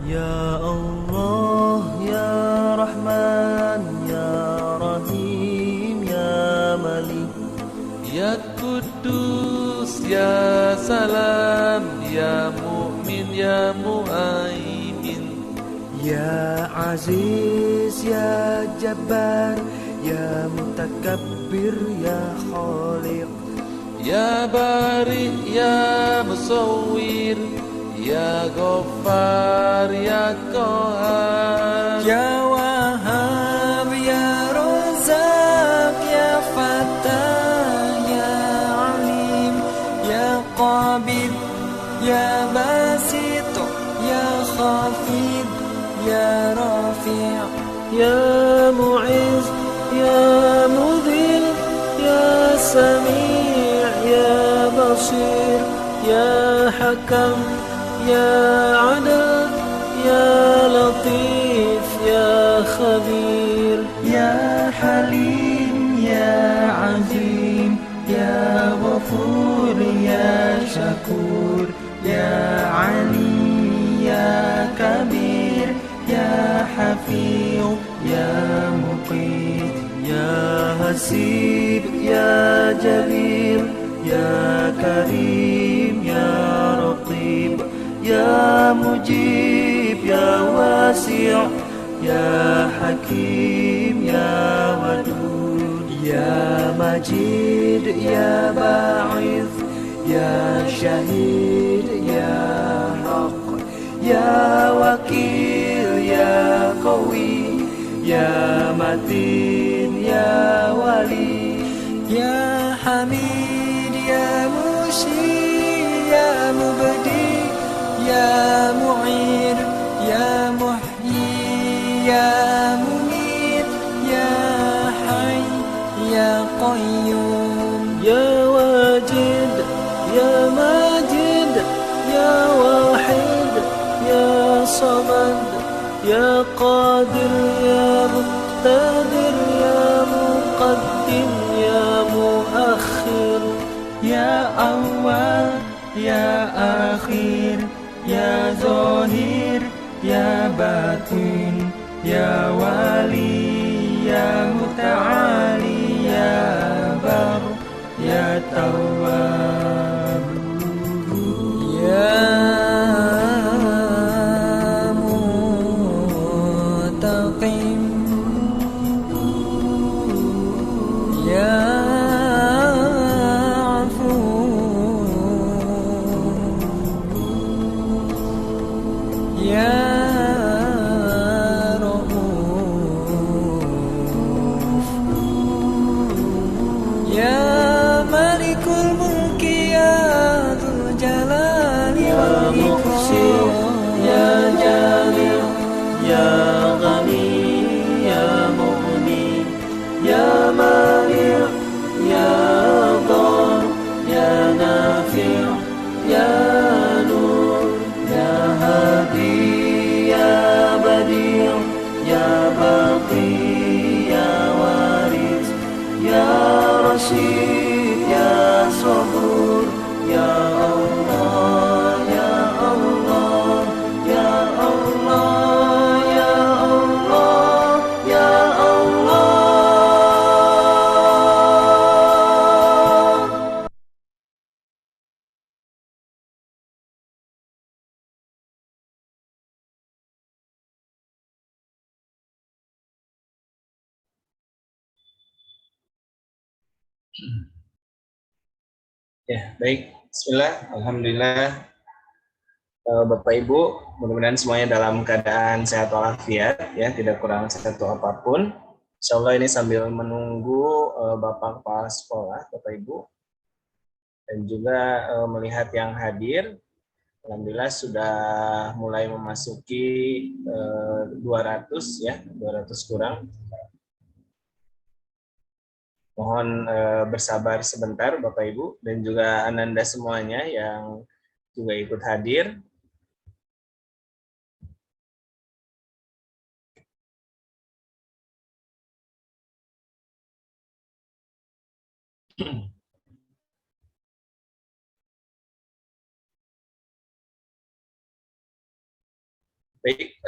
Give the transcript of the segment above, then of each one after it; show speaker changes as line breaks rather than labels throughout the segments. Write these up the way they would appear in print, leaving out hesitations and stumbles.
Ya Allah, Ya Rahman, Ya Rahim, Ya Malik, Ya Kudus, Ya Salam, Ya Mu'min, Ya Mu'aimin, Ya Aziz, Ya Jabbar, Ya Mutakabbir, Ya Khaliq, Ya Bari, Ya Musawwir, Ya Ghaffar, Ya Qahar, Ya Wahhab, Ya Razak, Ya Fattah, Ya Alim, Ya Qabid, Ya Basit, Ya Khafid, Ya Rafi', Ya Mu'izz, Ya Mudhil, Ya Sami', Ya Basir, Ya Hakam, Ya Adil, Ya Latif, Ya Khabir, Ya Halim, Ya Azim, Ya Ghafur, Ya Shakur, Ya Ali, Ya Kabir, Ya Hafiz, Ya Muqit, Ya Hasib, Ya Jalil, Ya Karim, Ya Raqib, Ya Mujib, Ya Wasi', Ya Hakim, Ya Wadud, Ya Majid, Ya Ba'ith, Ya Syahid, Ya Haq, Ya Wakil, Ya Qawi, Ya Matin, Ya Wali, Ya Hamid, Ya Mushi, Ya Mubdi, Ya Mu'ir, Ya Muhyi, Ya Mumit, Ya Hayy, Ya Qayyum, Ya Wajid, Ya Majid, Ya Wahid, Ya Samad, Ya Qadir, Ya Muqtadir, Ya Muqaddim, Ya Muakhir, Ya Awal, Ya Akhir, Ya Zahir, Ya Batin, Ya Wali, Ya Muta'ali, Ya Bar, Ya Tawwab, Ya Muttaqim, Ya Afu, Ya Rauf, Ya Malikul Mulki, Ya Dzul Jalali wal Ikram, Ya Jalil, Ya Ghani, Ya Mughni, Ya Mani', Ya Dhar, Ya Nafi', Ya Nur, Ya Hadi, Ya Badi', Ya Baqi, Ya Waris, Ya Rashid, Ya Sabur, Ya Allah, Ya Allah, Ya Allah, Ya Allah, Ya Allah.
Ya, baik. Bismillah, Alhamdulillah. Bapak Ibu, mudah-mudahan semuanya dalam keadaan sehat walafiat, ya, tidak kurang satu apapun. Insya Allah ini sambil menunggu Bapak Kepala Sekolah, Bapak Ibu, dan juga melihat yang hadir. Alhamdulillah sudah mulai memasuki 200 ya, 200 kurang. Mohon bersabar sebentar Bapak Ibu dan juga Ananda semuanya yang juga ikut hadir. Baik,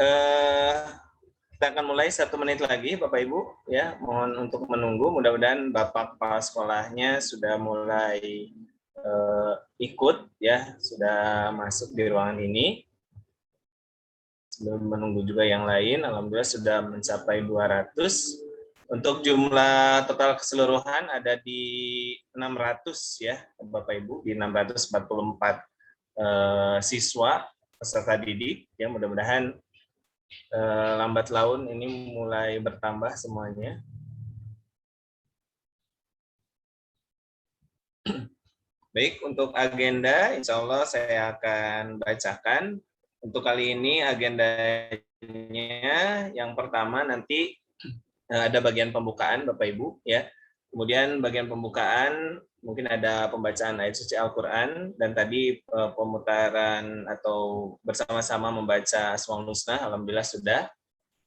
kita akan mulai 1 menit lagi, Bapak Ibu. Ya, mohon untuk menunggu. Mudah-mudahan Bapak kepala sekolahnya sudah mulai ikut, ya, sudah masuk di ruangan ini. Sebelum menunggu juga yang lain, alhamdulillah sudah mencapai 200. Untuk jumlah total keseluruhan ada di 600 ya, Bapak Ibu, di 644 siswa peserta didik. Ya, mudah-mudahan lambat laun ini mulai bertambah semuanya. Baik, untuk agenda insya Allah saya akan bacakan. Untuk kali ini agendanya yang pertama nanti ada bagian pembukaan Bapak Ibu ya. Kemudian bagian pembukaan mungkin ada pembacaan ayat suci Al-Qur'an dan tadi pemutaran atau bersama-sama membaca Asmaul Husna, alhamdulillah sudah.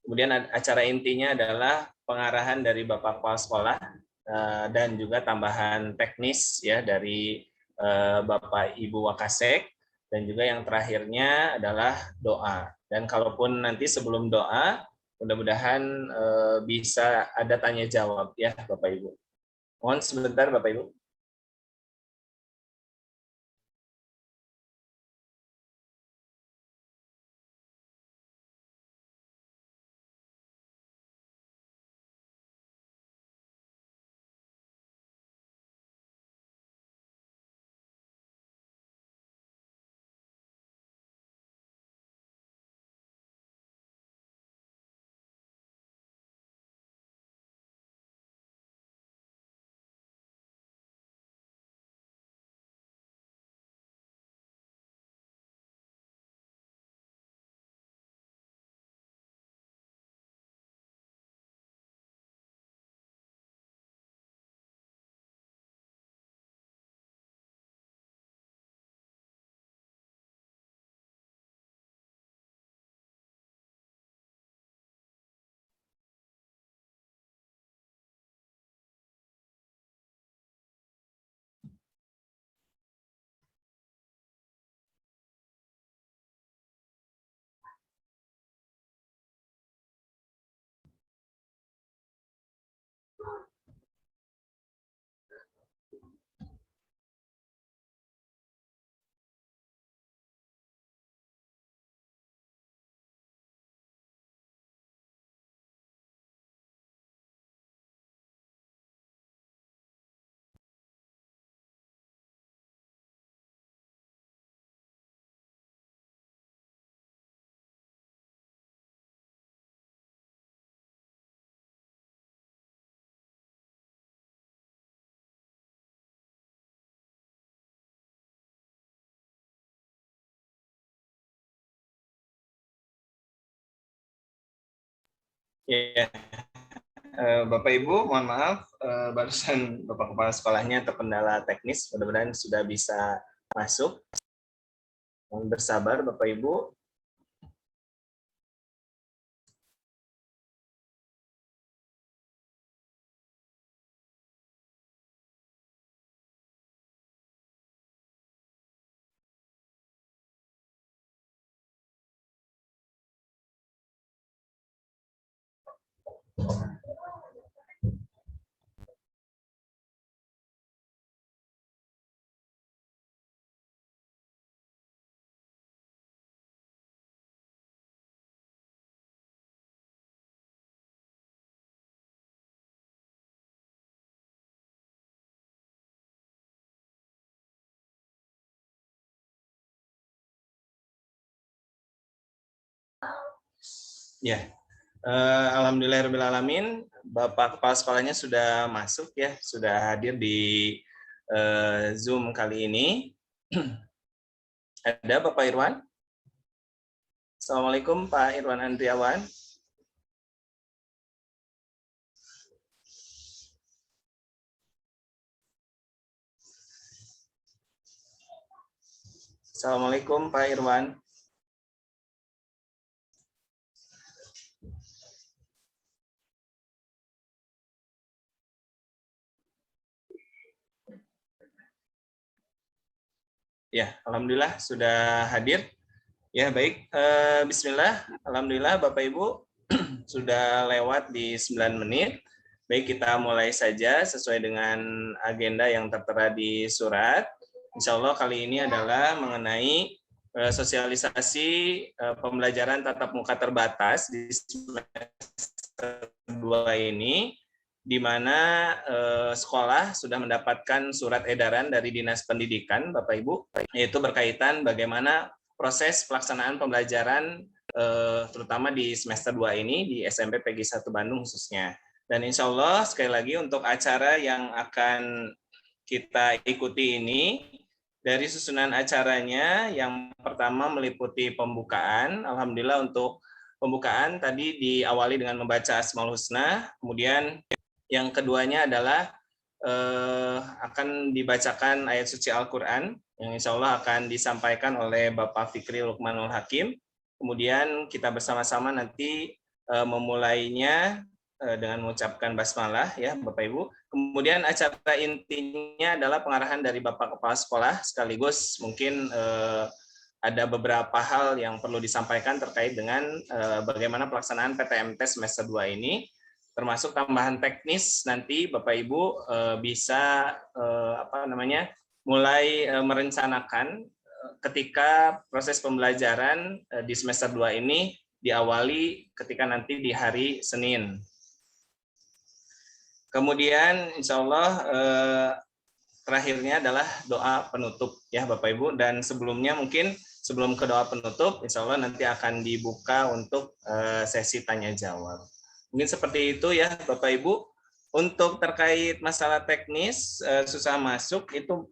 Kemudian acara intinya adalah pengarahan dari Bapak Kepala Sekolah dan juga tambahan teknis ya dari Bapak Ibu Wakasek, dan juga yang terakhirnya adalah doa. Dan kalaupun nanti sebelum doa, mudah-mudahan bisa ada tanya jawab ya Bapak Ibu. Mohon sebentar Bapak Ibu. Ya, Bapak Ibu, mohon maaf, barusan Bapak Kepala Sekolahnya terkendala teknis, mudah-mudahan sudah bisa masuk. Mohon bersabar Bapak Ibu. Ya, alhamdulillahirobbilalamin, Bapak Kepala Sekolahnya sudah masuk ya, sudah hadir di Zoom kali ini. Ada Bapak Irwan? Assalamualaikum Pak Irwan Andriawan. Assalamualaikum Pak Irwan. Ya, alhamdulillah sudah hadir. Ya, baik. Bismillah. Alhamdulillah Bapak Ibu sudah lewat di 9 menit. Baik, kita mulai saja sesuai dengan agenda yang tertera di surat. Insya Allah kali ini adalah mengenai sosialisasi pembelajaran tatap muka terbatas di semester 2 ini, di mana sekolah sudah mendapatkan surat edaran dari Dinas Pendidikan, Bapak Ibu, yaitu berkaitan bagaimana proses pelaksanaan pembelajaran terutama di semester 2 ini di SMP PG 1 Bandung khususnya. Dan insya Allah sekali lagi untuk acara yang akan kita ikuti ini, dari susunan acaranya yang pertama meliputi pembukaan. Alhamdulillah untuk pembukaan tadi diawali dengan membaca Asmaul Husna, kemudian yang keduanya adalah akan dibacakan ayat suci Al-Quran yang insya Allah akan disampaikan oleh Bapak Fikri Lukmanul Hakim. Kemudian kita bersama-sama nanti memulainya dengan mengucapkan basmalah ya Bapak Ibu. Kemudian acara intinya adalah pengarahan dari Bapak Kepala Sekolah, sekaligus mungkin ada beberapa hal yang perlu disampaikan terkait dengan bagaimana pelaksanaan PTMT semester 2 ini, termasuk tambahan teknis nanti Bapak Ibu bisa mulai merencanakan ketika proses pembelajaran di semester 2 ini diawali ketika nanti di hari Senin. Kemudian insya Allah terakhirnya adalah doa penutup ya Bapak Ibu, dan sebelumnya mungkin sebelum ke doa penutup insya Allah nanti akan dibuka untuk sesi tanya jawab. Mungkin seperti itu ya Bapak Ibu. Untuk terkait masalah teknis susah masuk itu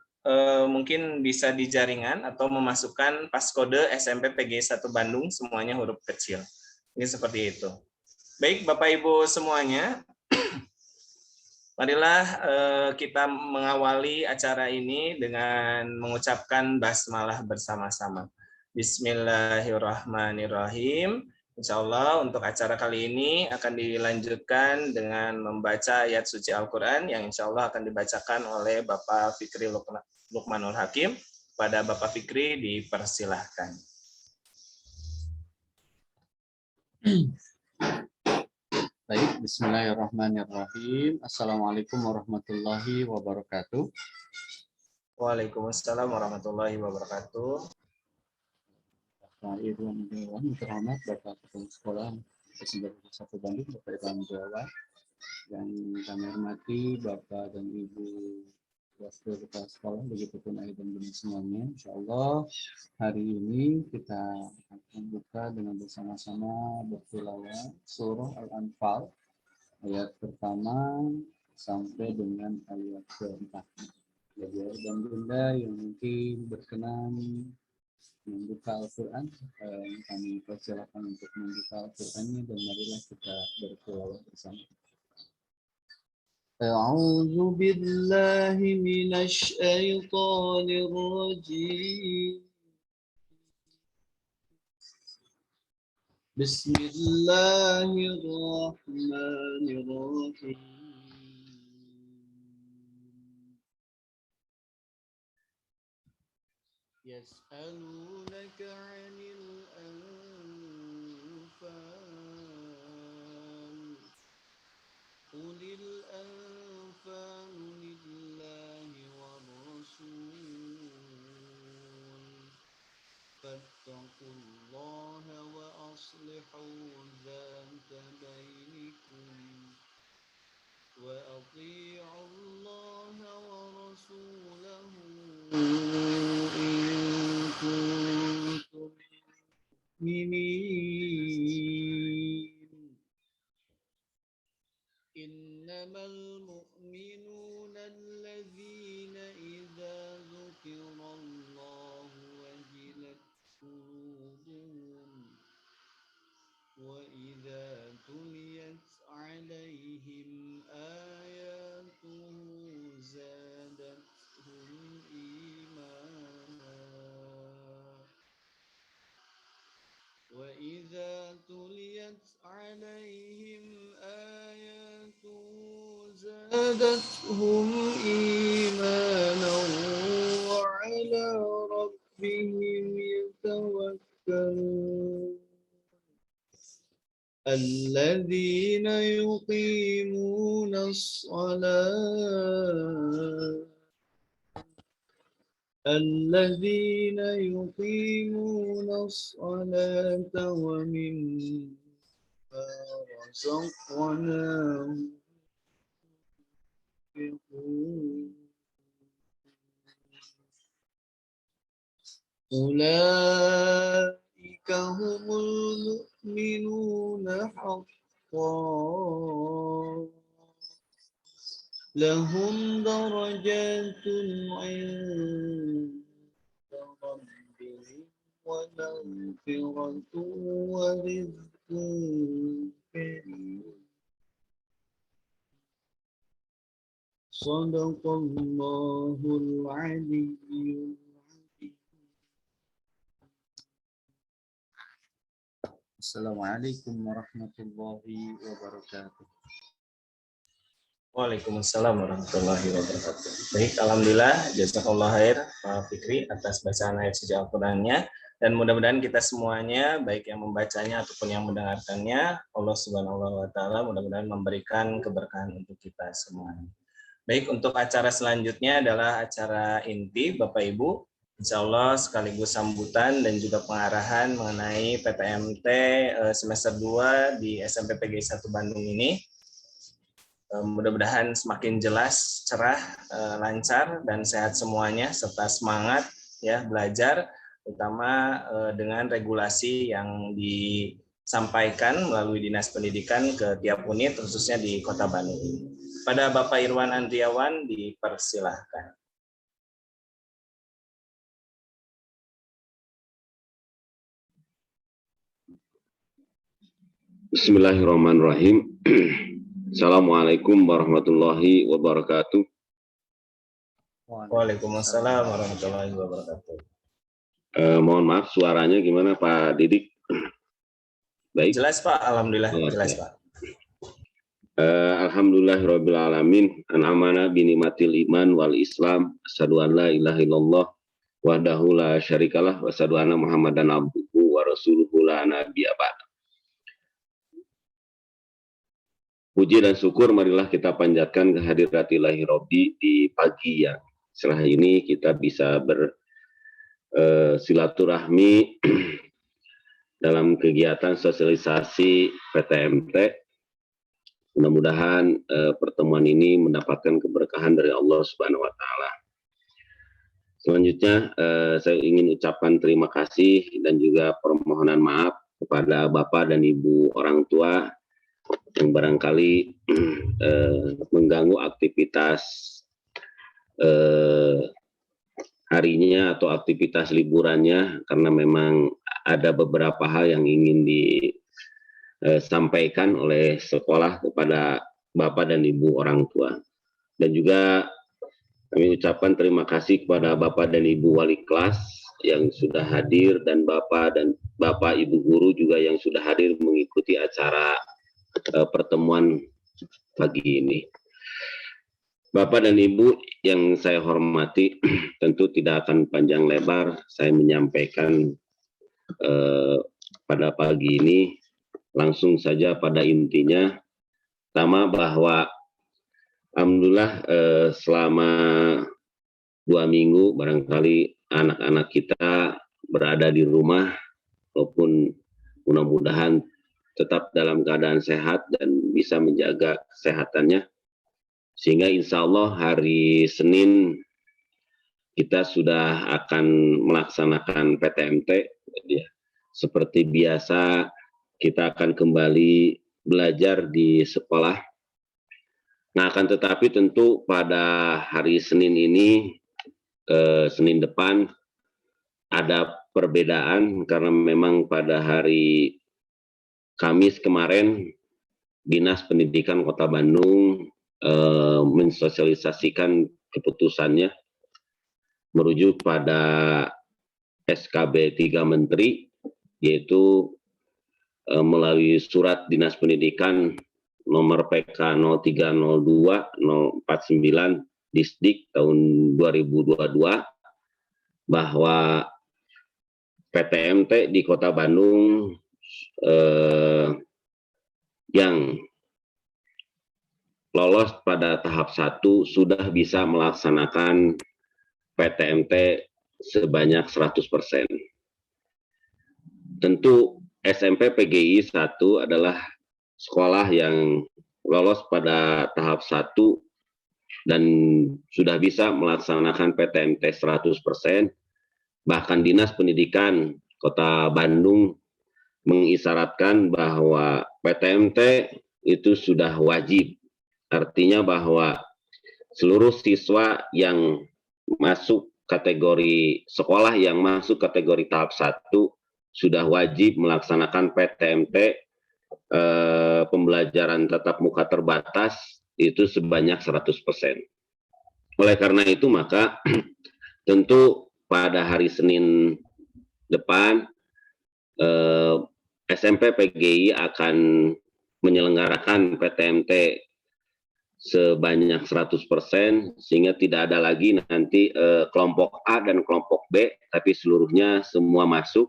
mungkin bisa di jaringan atau memasukkan paskode SMP PG 1 Bandung semuanya huruf kecil. Ini seperti itu. Baik Bapak Ibu semuanya, marilah kita mengawali acara ini dengan mengucapkan basmalah bersama-sama. Bismillahirrahmanirrahim. Insya Allah untuk acara kali ini akan dilanjutkan dengan membaca ayat suci Al-Quran yang insya Allah akan dibacakan oleh Bapak Fikri Lukmanul Hakim. Pada Bapak Fikri dipersilahkan.
Baik, bismillahirrahmanirrahim. Assalamualaikum warahmatullahi wabarakatuh.
Waalaikumsalam warahmatullahi wabarakatuh.
Pak Irwan Dewan, terhormat Bapak Kepala Sekolah SMP 1 Bandung, Bapak Irwan Jawa, yang kami hormati Bapak dan Ibu Wakil Kepala Sekolah, begitupun ayah dan bunda semuanya. Insya Allah hari ini kita akan buka dengan bersama-sama bertilawah surah Al-Anfal ayat pertama sampai dengan ayat keempat. Bagi ayah dan bunda yang mungkin berkenan membuka Al-Quran, kami persilakan untuk membuka Al-Qurannya dan marilah kita bertilawah bersama. A'udzu billahi minasy syaithanir rajim. Bismillahirrahmanirrahim. Yas'alunaka 'anil anfal. Qulil anfalu lillahi war rasul. Fattaqullaha wa aslihu dzata bainikum. Wa athi'u Allaha wa rasulahu in kuntum mu'minin. Innamal mu'minuna alladzina idza dzukirallahu wajilat qulubuhum wa idza tuliyat 'alaihim ayatuhu zadatuhum imana وإذا تليت عليهم آياته زادتهم إيمانا وعلى ربهم يتوكلون الذين يقيمون الصلاة الذين يقيمون الصلاة ومما رزقناهم ينفقون أولئك هم المؤمنون حقا لهم درجات عند ربهم ومغفرة ورزق كريم صدق الله العلي العظيم. Assalamualaikum warahmatullahi wabarakatuh.
Waalaikumsalam warahmatullahi wabarakatuh. Baik, alhamdulillah, jazakallah khair Pak Fikri atas bacaan ayat suci Al-Qur'annya, dan mudah-mudahan kita semuanya, baik yang membacanya ataupun yang mendengarkannya, Allah Subhanahu wa taala mudah-mudahan memberikan keberkahan untuk kita semuanya. Baik, untuk acara selanjutnya adalah acara inti Bapak Ibu. Insya Allah sekaligus sambutan dan juga pengarahan mengenai PTMT semester 2 di SMP PGI 1 Bandung ini. Mudah-mudahan semakin jelas, cerah, lancar, dan sehat semuanya, serta semangat ya belajar, terutama dengan regulasi yang disampaikan melalui Dinas Pendidikan ke tiap unit, khususnya di Kota Bandung ini. Pada Bapak Irwan Andriawan dipersilahkan.
Bismillahirrahmanirrahim. Assalamualaikum warahmatullahi wabarakatuh.
Waalaikumsalam warahmatullahi wabarakatuh.
Mohon maaf suaranya gimana Pak Didik? Baik.
Jelas Pak, alhamdulillah jelas Pak.
Alhamdulillahirabbil alamin. An'amana bi ni'matil iman wal islam. Asyhadu an la ilaha illallah wahdahu la syarikalah wa asyhadu anna Muhammadan abduhu wa rasuluhu la nabiyya ba'da. Puji dan syukur marilah kita panjatkan kehadirat Ilahi Robbi di pagi yang setelah ini kita bisa bersilaturahmi dalam kegiatan sosialisasi PTMT. Mudah-mudahan pertemuan ini mendapatkan keberkahan dari Allah Subhanahu wa taala. Selanjutnya saya ingin ucapkan terima kasih dan juga permohonan maaf kepada Bapak dan Ibu orang tua yang barangkali mengganggu aktivitas harinya atau aktivitas liburannya, karena memang ada beberapa hal yang ingin disampaikan oleh sekolah kepada Bapak dan Ibu orang tua. Dan juga kami ucapkan terima kasih kepada Bapak dan Ibu wali kelas yang sudah hadir, dan Bapak Ibu guru juga yang sudah hadir mengikuti acara pertemuan pagi ini. Bapak dan Ibu yang saya hormati, tentu tidak akan panjang lebar saya menyampaikan pada pagi ini, langsung saja pada intinya. Pertama, bahwa alhamdulillah selama 2 minggu barangkali anak-anak kita berada di rumah, walaupun mudah-mudahan tetap dalam keadaan sehat dan bisa menjaga kesehatannya, sehingga insya Allah hari Senin kita sudah akan melaksanakan PTMT. Seperti biasa kita akan kembali belajar di sekolah. Nah, akan tetapi tentu pada hari Senin ini, Senin depan ada perbedaan, karena memang pada hari Kamis kemarin Dinas Pendidikan Kota Bandung mensosialisasikan keputusannya merujuk pada SKB 3 Menteri, yaitu melalui surat Dinas Pendidikan nomor PK 0302-049 Disdik tahun 2022 bahwa PTMT di Kota Bandung yang lolos pada tahap 1 sudah bisa melaksanakan PTMT sebanyak 100%. Tentu SMP PGI 1 adalah sekolah yang lolos pada tahap 1 dan sudah bisa melaksanakan PTMT 100%. Bahkan Dinas Pendidikan Kota Bandung mengisyaratkan bahwa PTMT itu sudah wajib. Artinya bahwa seluruh siswa yang masuk kategori sekolah yang masuk kategori tahap 1 sudah wajib melaksanakan PTMT pembelajaran tatap muka terbatas itu sebanyak 100%. Oleh karena itu maka tentu pada hari Senin depan SMP PGI akan menyelenggarakan PTMT sebanyak 100% sehingga tidak ada lagi nanti kelompok A dan kelompok B, tapi seluruhnya semua masuk.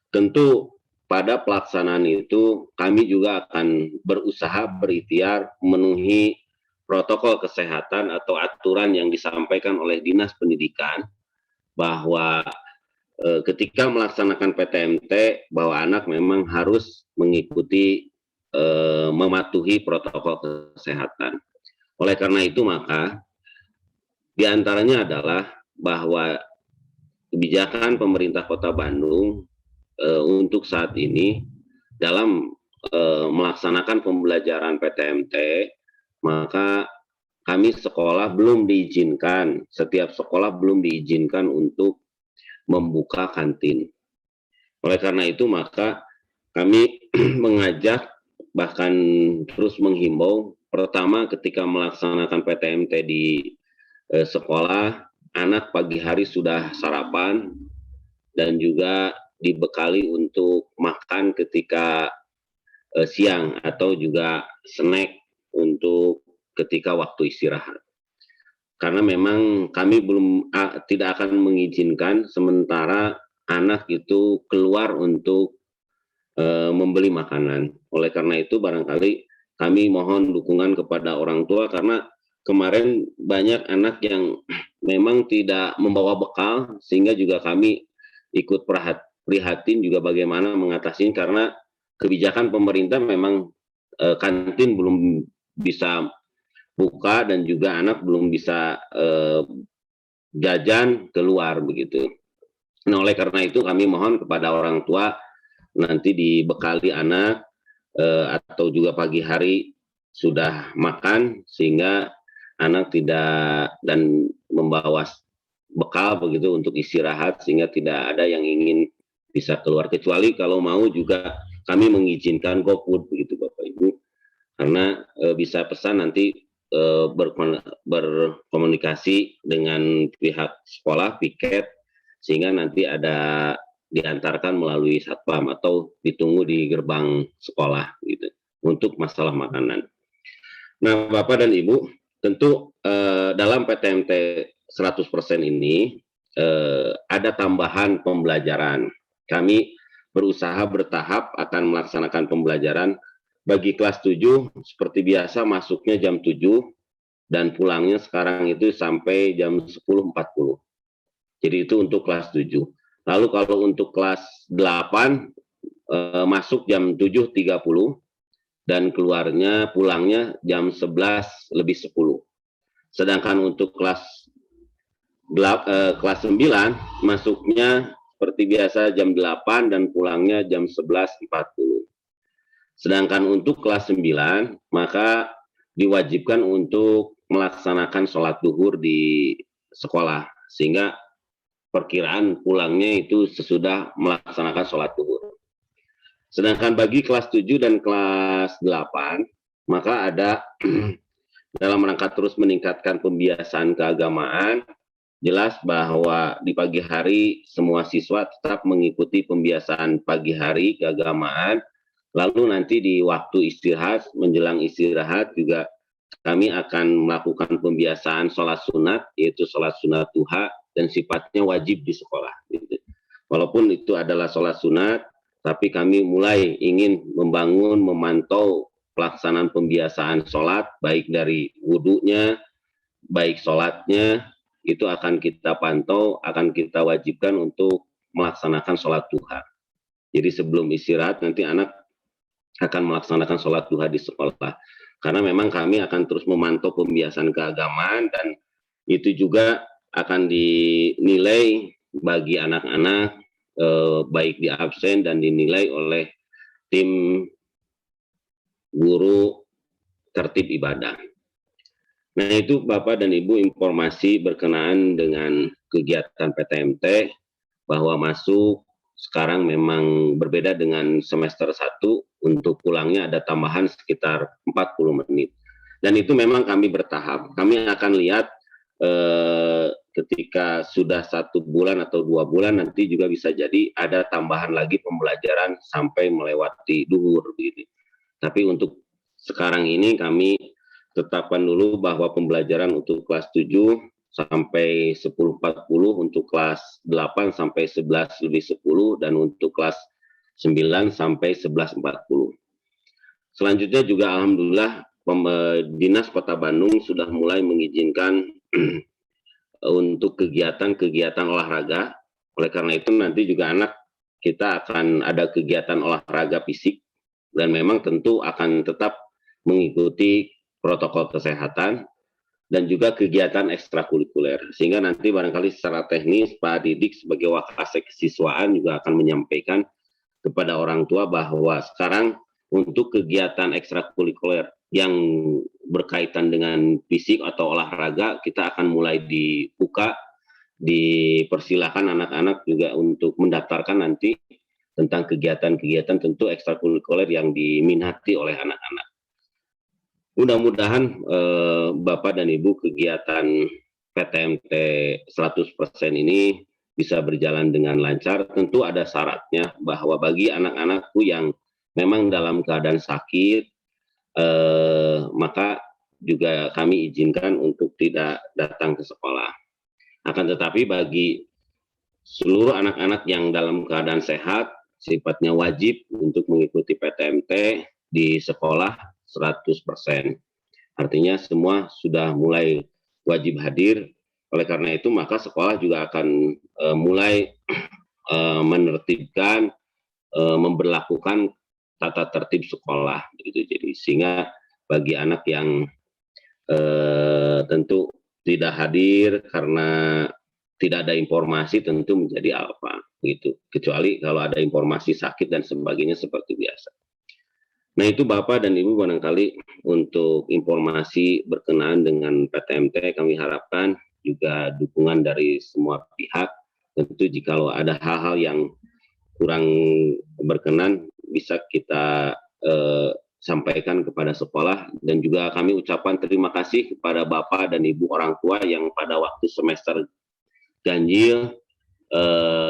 Tentu pada pelaksanaan itu kami juga akan berusaha berikhtiar memenuhi protokol kesehatan atau aturan yang disampaikan oleh Dinas Pendidikan bahwa ketika melaksanakan PTMT bahwa anak memang harus mengikuti mematuhi protokol kesehatan. Oleh karena itu maka diantaranya adalah bahwa kebijakan pemerintah Kota Bandung untuk saat ini dalam melaksanakan pembelajaran PTMT maka kami sekolah belum diizinkan, setiap sekolah belum diizinkan untuk membuka kantin. Oleh karena itu maka kami mengajak bahkan terus menghimbau, pertama ketika melaksanakan PTMT di sekolah, anak pagi hari sudah sarapan dan juga dibekali untuk makan ketika siang atau juga snack untuk ketika waktu istirahat. Karena memang kami tidak akan mengizinkan sementara anak itu keluar untuk membeli makanan. Oleh karena itu barangkali kami mohon dukungan kepada orang tua karena kemarin banyak anak yang memang tidak membawa bekal sehingga juga kami ikut prihatin juga bagaimana mengatasi karena kebijakan pemerintah memang kantin belum bisa buka dan juga anak belum bisa jajan keluar begitu. Nah, oleh karena itu kami mohon kepada orang tua nanti dibekali anak atau juga pagi hari sudah makan sehingga anak tidak dan membawa bekal begitu untuk istirahat sehingga tidak ada yang ingin bisa keluar kecuali kalau mau juga kami mengizinkan GoFood begitu Bapak Ibu karena bisa pesan nanti berkomunikasi dengan pihak sekolah piket sehingga nanti ada diantarkan melalui satpam atau ditunggu di gerbang sekolah gitu untuk masalah makanan. Nah, Bapak dan Ibu, tentu dalam PTMT 100% ini ada tambahan pembelajaran. Kami berusaha bertahap akan melaksanakan pembelajaran bagi kelas 7 seperti biasa masuknya jam 7 dan pulangnya sekarang itu sampai jam 10.40. Jadi itu untuk kelas 7. Lalu kalau untuk kelas 8 masuk jam 7.30 dan pulangnya jam 11:10. Sedangkan untuk kelas 9 masuknya seperti biasa jam 8 dan pulangnya jam 11.40. Sedangkan untuk kelas 9 maka diwajibkan untuk melaksanakan sholat duhur di sekolah sehingga perkiraan pulangnya itu sesudah melaksanakan sholat duhur. Sedangkan bagi kelas 7 dan kelas 8, maka ada dalam rangka terus meningkatkan pembiasaan keagamaan, jelas bahwa di pagi hari semua siswa tetap mengikuti pembiasaan pagi hari keagamaan Lalu nanti di waktu istirahat, menjelang istirahat juga kami akan melakukan pembiasaan sholat sunat, yaitu sholat sunat duha, dan sifatnya wajib di sekolah. Gitu. Walaupun itu adalah sholat sunat, tapi kami mulai ingin membangun, memantau pelaksanaan pembiasaan sholat, baik dari wudhunya, baik sholatnya, itu akan kita pantau, akan kita wajibkan untuk melaksanakan sholat duha. Jadi sebelum istirahat nanti anak akan melaksanakan sholat duha di sekolah. Karena memang kami akan terus memantau pembiasaan keagamaan dan itu juga akan dinilai bagi anak-anak baik di absen dan dinilai oleh tim guru tertib ibadah. Nah itu Bapak dan Ibu informasi berkenaan dengan kegiatan PTMT bahwa masuk sekarang memang berbeda dengan semester 1, untuk pulangnya ada tambahan sekitar 40 menit. Dan itu memang kami bertahap. Kami akan lihat ketika sudah 1 bulan atau 2 bulan nanti juga bisa jadi ada tambahan lagi pembelajaran sampai melewati duhur. Begitu. Tapi untuk sekarang ini kami tetapkan dulu bahwa pembelajaran untuk kelas 7 sampai 10.40, untuk kelas 8 sampai 11 lebih 10, dan untuk kelas 9 sampai 11.40. Selanjutnya juga alhamdulillah Dinas Kota Bandung sudah mulai mengizinkan untuk kegiatan-kegiatan olahraga. Oleh karena itu nanti juga anak kita akan ada kegiatan olahraga fisik dan memang tentu akan tetap mengikuti protokol kesehatan dan juga kegiatan ekstrakurikuler. Sehingga nanti barangkali secara teknis Pak Didik sebagai wakasek kesiswaan juga akan menyampaikan kepada orang tua bahwa sekarang untuk kegiatan ekstrakurikuler yang berkaitan dengan fisik atau olahraga kita akan mulai dibuka, dipersilakan anak-anak juga untuk mendaftarkan nanti tentang kegiatan-kegiatan tentu ekstrakurikuler yang diminati oleh anak-anak. Mudah-mudahan Bapak dan Ibu kegiatan PTMT 100% ini bisa berjalan dengan lancar. Tentu ada syaratnya bahwa bagi anak-anakku yang memang dalam keadaan sakit, maka juga kami izinkan untuk tidak datang ke sekolah. Akan tetapi bagi seluruh anak-anak yang dalam keadaan sehat, sifatnya wajib untuk mengikuti PTMT di sekolah 100%. Artinya semua sudah mulai wajib hadir. Oleh karena itu maka sekolah juga akan mulai menertibkan, memberlakukan tata tertib sekolah. Gitu. Jadi sehingga bagi anak yang tentu tidak hadir karena tidak ada informasi tentu menjadi apa gitu. Kecuali kalau ada informasi sakit dan sebagainya seperti biasa. Nah itu Bapak dan Ibu barangkali untuk informasi berkenaan dengan PTMT kami harapkan juga dukungan dari semua pihak. Tentu jika ada hal-hal yang kurang berkenan bisa kita sampaikan kepada sekolah, dan juga kami ucapkan terima kasih kepada Bapak dan Ibu orang tua yang pada waktu semester ganjil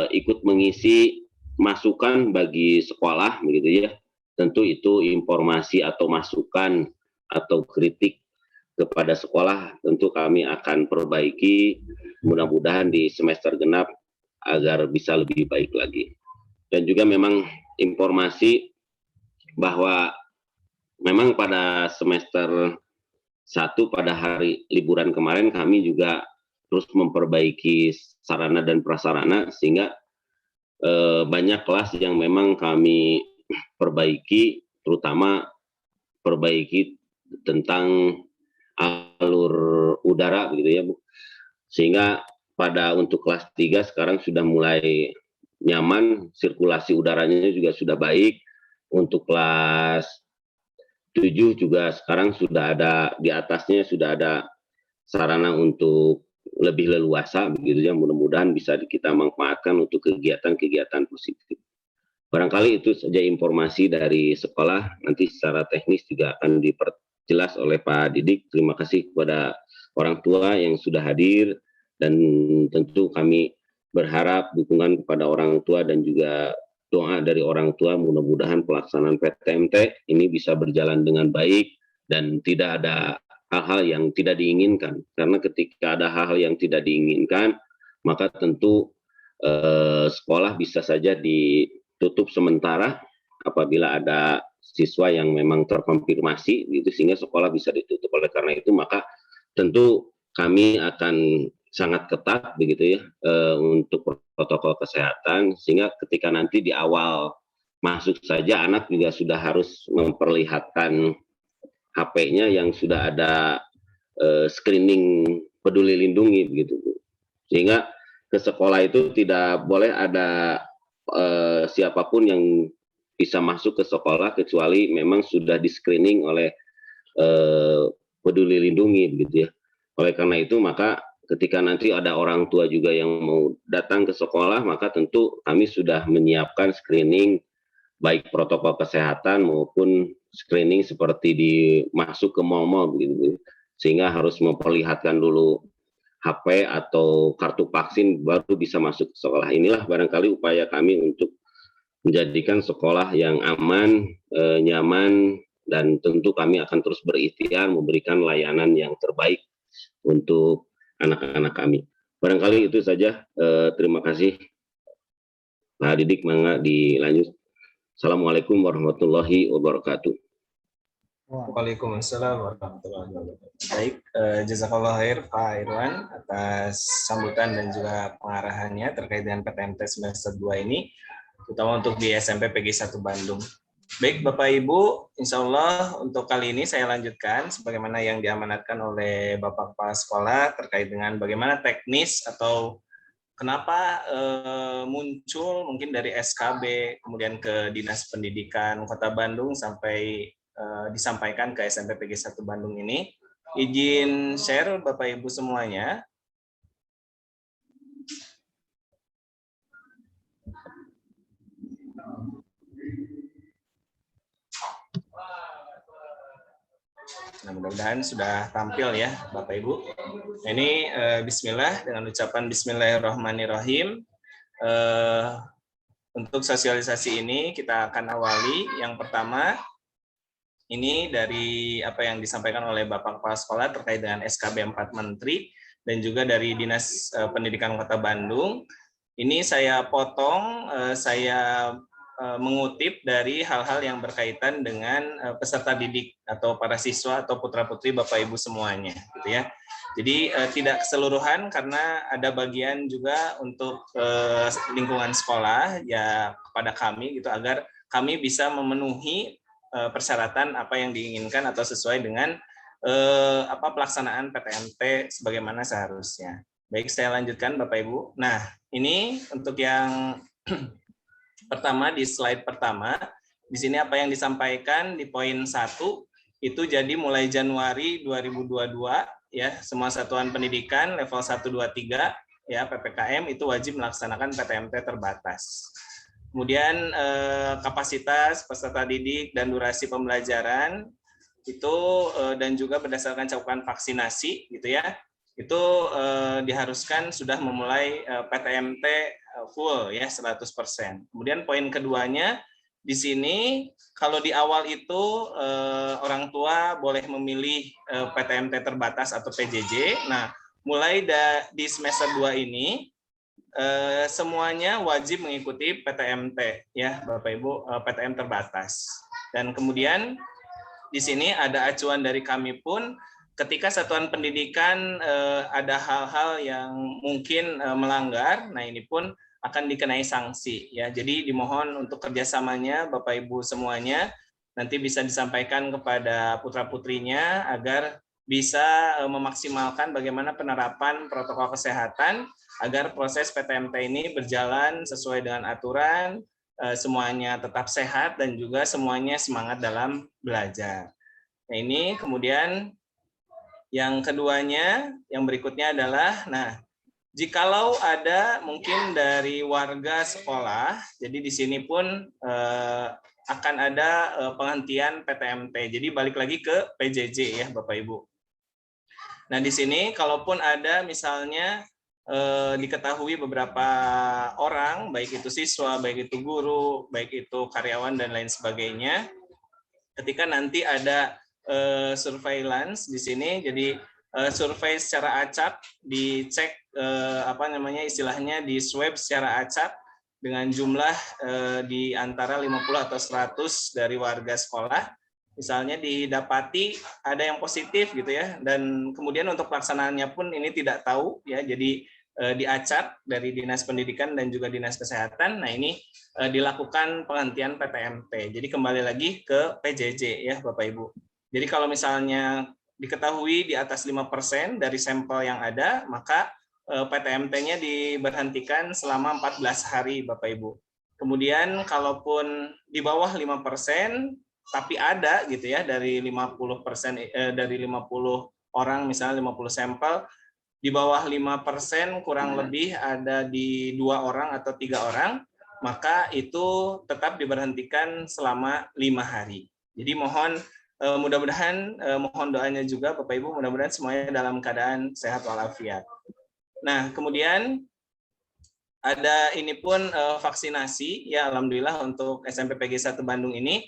ikut mengisi masukan bagi sekolah begitu ya. Tentu itu informasi atau masukan atau kritik kepada sekolah tentu kami akan perbaiki, mudah-mudahan di semester genap agar bisa lebih baik lagi. Dan juga memang informasi bahwa memang pada semester 1 pada hari liburan kemarin kami juga terus memperbaiki sarana dan prasarana sehingga banyak kelas yang memang kami perbaiki, terutama perbaiki tentang alur udara gitu ya Bu. Sehingga pada untuk kelas 3 sekarang sudah mulai nyaman, sirkulasi udaranya juga sudah baik. Untuk kelas 7 juga sekarang sudah ada, di atasnya sudah ada sarana untuk lebih leluasa begitu ya, mudah-mudahan bisa kita manfaatkan untuk kegiatan-kegiatan positif. Barangkali itu saja informasi dari sekolah, nanti secara teknis juga akan diperjelas oleh Pak Didik. Terima kasih kepada orang tua yang sudah hadir, dan tentu kami berharap dukungan kepada orang tua dan juga doa dari orang tua mudah-mudahan pelaksanaan PTMT ini bisa berjalan dengan baik dan tidak ada hal-hal yang tidak diinginkan. Karena ketika ada hal-hal yang tidak diinginkan, maka tentu sekolah bisa saja ditutup sementara apabila ada siswa yang memang terkonfirmasi gitu, sehingga sekolah bisa ditutup. Oleh karena itu maka tentu kami akan sangat ketat begitu ya untuk protokol kesehatan, sehingga ketika nanti di awal masuk saja anak juga sudah harus memperlihatkan HP-nya yang sudah ada screening peduli lindungi begitu, sehingga ke sekolah itu tidak boleh ada siapapun yang bisa masuk ke sekolah kecuali memang sudah di screening oleh peduli lindungi begitu ya. Oleh karena itu maka ketika nanti ada orang tua juga yang mau datang ke sekolah, maka tentu kami sudah menyiapkan screening baik protokol kesehatan maupun screening seperti di masuk ke mal-mal begitu, sehingga harus memperlihatkan dulu HP atau kartu vaksin baru bisa masuk ke sekolah. Inilah barangkali upaya kami untuk menjadikan sekolah yang aman, nyaman, dan tentu kami akan terus berikhtiar memberikan layanan yang terbaik untuk anak-anak kami. Barangkali itu saja. Terima kasih. Pak Didik, mangga dilanjut. Assalamualaikum warahmatullahi wabarakatuh.
Waalaikumsalam warahmatullahi wabarakatuh. Baik, jazakallah khair Pak Irwan atas sambutan dan juga pengarahannya terkait dengan PTMT semester 2 ini, terutama untuk di SMP PG 1 Bandung. Baik Bapak Ibu, insya Allah untuk kali ini saya lanjutkan sebagaimana yang diamanatkan oleh Bapak Kepala Sekolah terkait dengan bagaimana teknis atau kenapa muncul mungkin dari SKB, kemudian ke Dinas Pendidikan Kota Bandung sampai disampaikan ke SMP PG 1 Bandung ini. Izin share Bapak Ibu semuanya. Nah, mudah-mudahan sudah tampil ya Bapak Ibu. Nah, ini bismillah, dengan ucapan bismillahirrahmanirrahim. Untuk sosialisasi ini kita akan awali. Yang pertama, ini dari apa yang disampaikan oleh Bapak Kepala Sekolah terkait dengan SKB 4 Menteri dan juga dari Dinas Pendidikan Kota Bandung. Ini saya potong, saya mengutip dari hal-hal yang berkaitan dengan peserta didik atau para siswa atau putra-putri Bapak Ibu semuanya, gitu ya. Jadi tidak keseluruhan karena ada bagian juga untuk lingkungan sekolah ya kepada kami gitu agar kami bisa memenuhi persyaratan apa yang diinginkan atau sesuai dengan pelaksanaan PTMT sebagaimana seharusnya. Baik, saya lanjutkan Bapak Ibu. Nah, ini untuk yang pertama di slide pertama, di sini apa yang disampaikan di poin 1 itu jadi mulai Januari 2022 ya, semua satuan pendidikan level 1 2 3 ya PPKM itu wajib melaksanakan PTMT terbatas. Kemudian kapasitas peserta didik dan durasi pembelajaran itu dan juga berdasarkan cakupan vaksinasi gitu ya, itu diharuskan sudah memulai PTMT full ya 100%. Kemudian poin keduanya di sini kalau di awal itu orang tua boleh memilih PTMT terbatas atau PJJ. Nah, mulai di semester 2 ini semuanya wajib mengikuti PTMT ya Bapak Ibu, PTM terbatas. Dan kemudian di sini ada acuan dari kami pun ketika satuan pendidikan ada hal-hal yang mungkin melanggar, nah ini pun akan dikenai sanksi ya. Jadi dimohon untuk kerjasamanya Bapak Ibu semuanya nanti bisa disampaikan kepada putra-putrinya agar bisa memaksimalkan bagaimana penerapan protokol kesehatan agar proses PTMT ini berjalan sesuai dengan aturan, semuanya tetap sehat dan juga semuanya semangat dalam belajar. Nah, ini kemudian yang keduanya, yang berikutnya adalah, nah, jikalau ada mungkin dari warga sekolah, jadi di sini pun akan ada penghentian PTMT. Jadi balik lagi ke PJJ ya Bapak Ibu. Nah, di sini kalaupun ada misalnya diketahui beberapa orang, baik itu siswa, baik itu guru, baik itu karyawan dan lain sebagainya, ketika nanti ada surveillance di sini, jadi survei secara acak, dicek istilahnya di swab secara acak dengan jumlah di antara 50 atau 100 dari warga sekolah, misalnya didapati ada yang positif gitu ya, dan kemudian untuk pelaksanaannya pun ini tidak tahu ya, jadi diacak dari Dinas Pendidikan dan juga Dinas Kesehatan. Nah, ini dilakukan penghentian PTMT. Jadi kembali lagi ke PJJ ya Bapak Ibu. Jadi kalau misalnya diketahui di atas 5% dari sampel yang ada, maka PTMT-nya diberhentikan selama 14 hari Bapak Ibu. Kemudian kalaupun di bawah 5%, tapi ada gitu ya dari 50% dari 50 orang misalnya 50 sampel, di bawah 5% kurang lebih ada di 2 orang atau 3 orang, maka itu tetap diberhentikan selama 5 hari. Jadi mohon mudah-mudahan mohon doanya juga Bapak Ibu, mudah-mudahan semuanya dalam keadaan sehat walafiat. Nah, kemudian ada ini pun vaksinasi ya, alhamdulillah untuk SMP PG 1 Bandung ini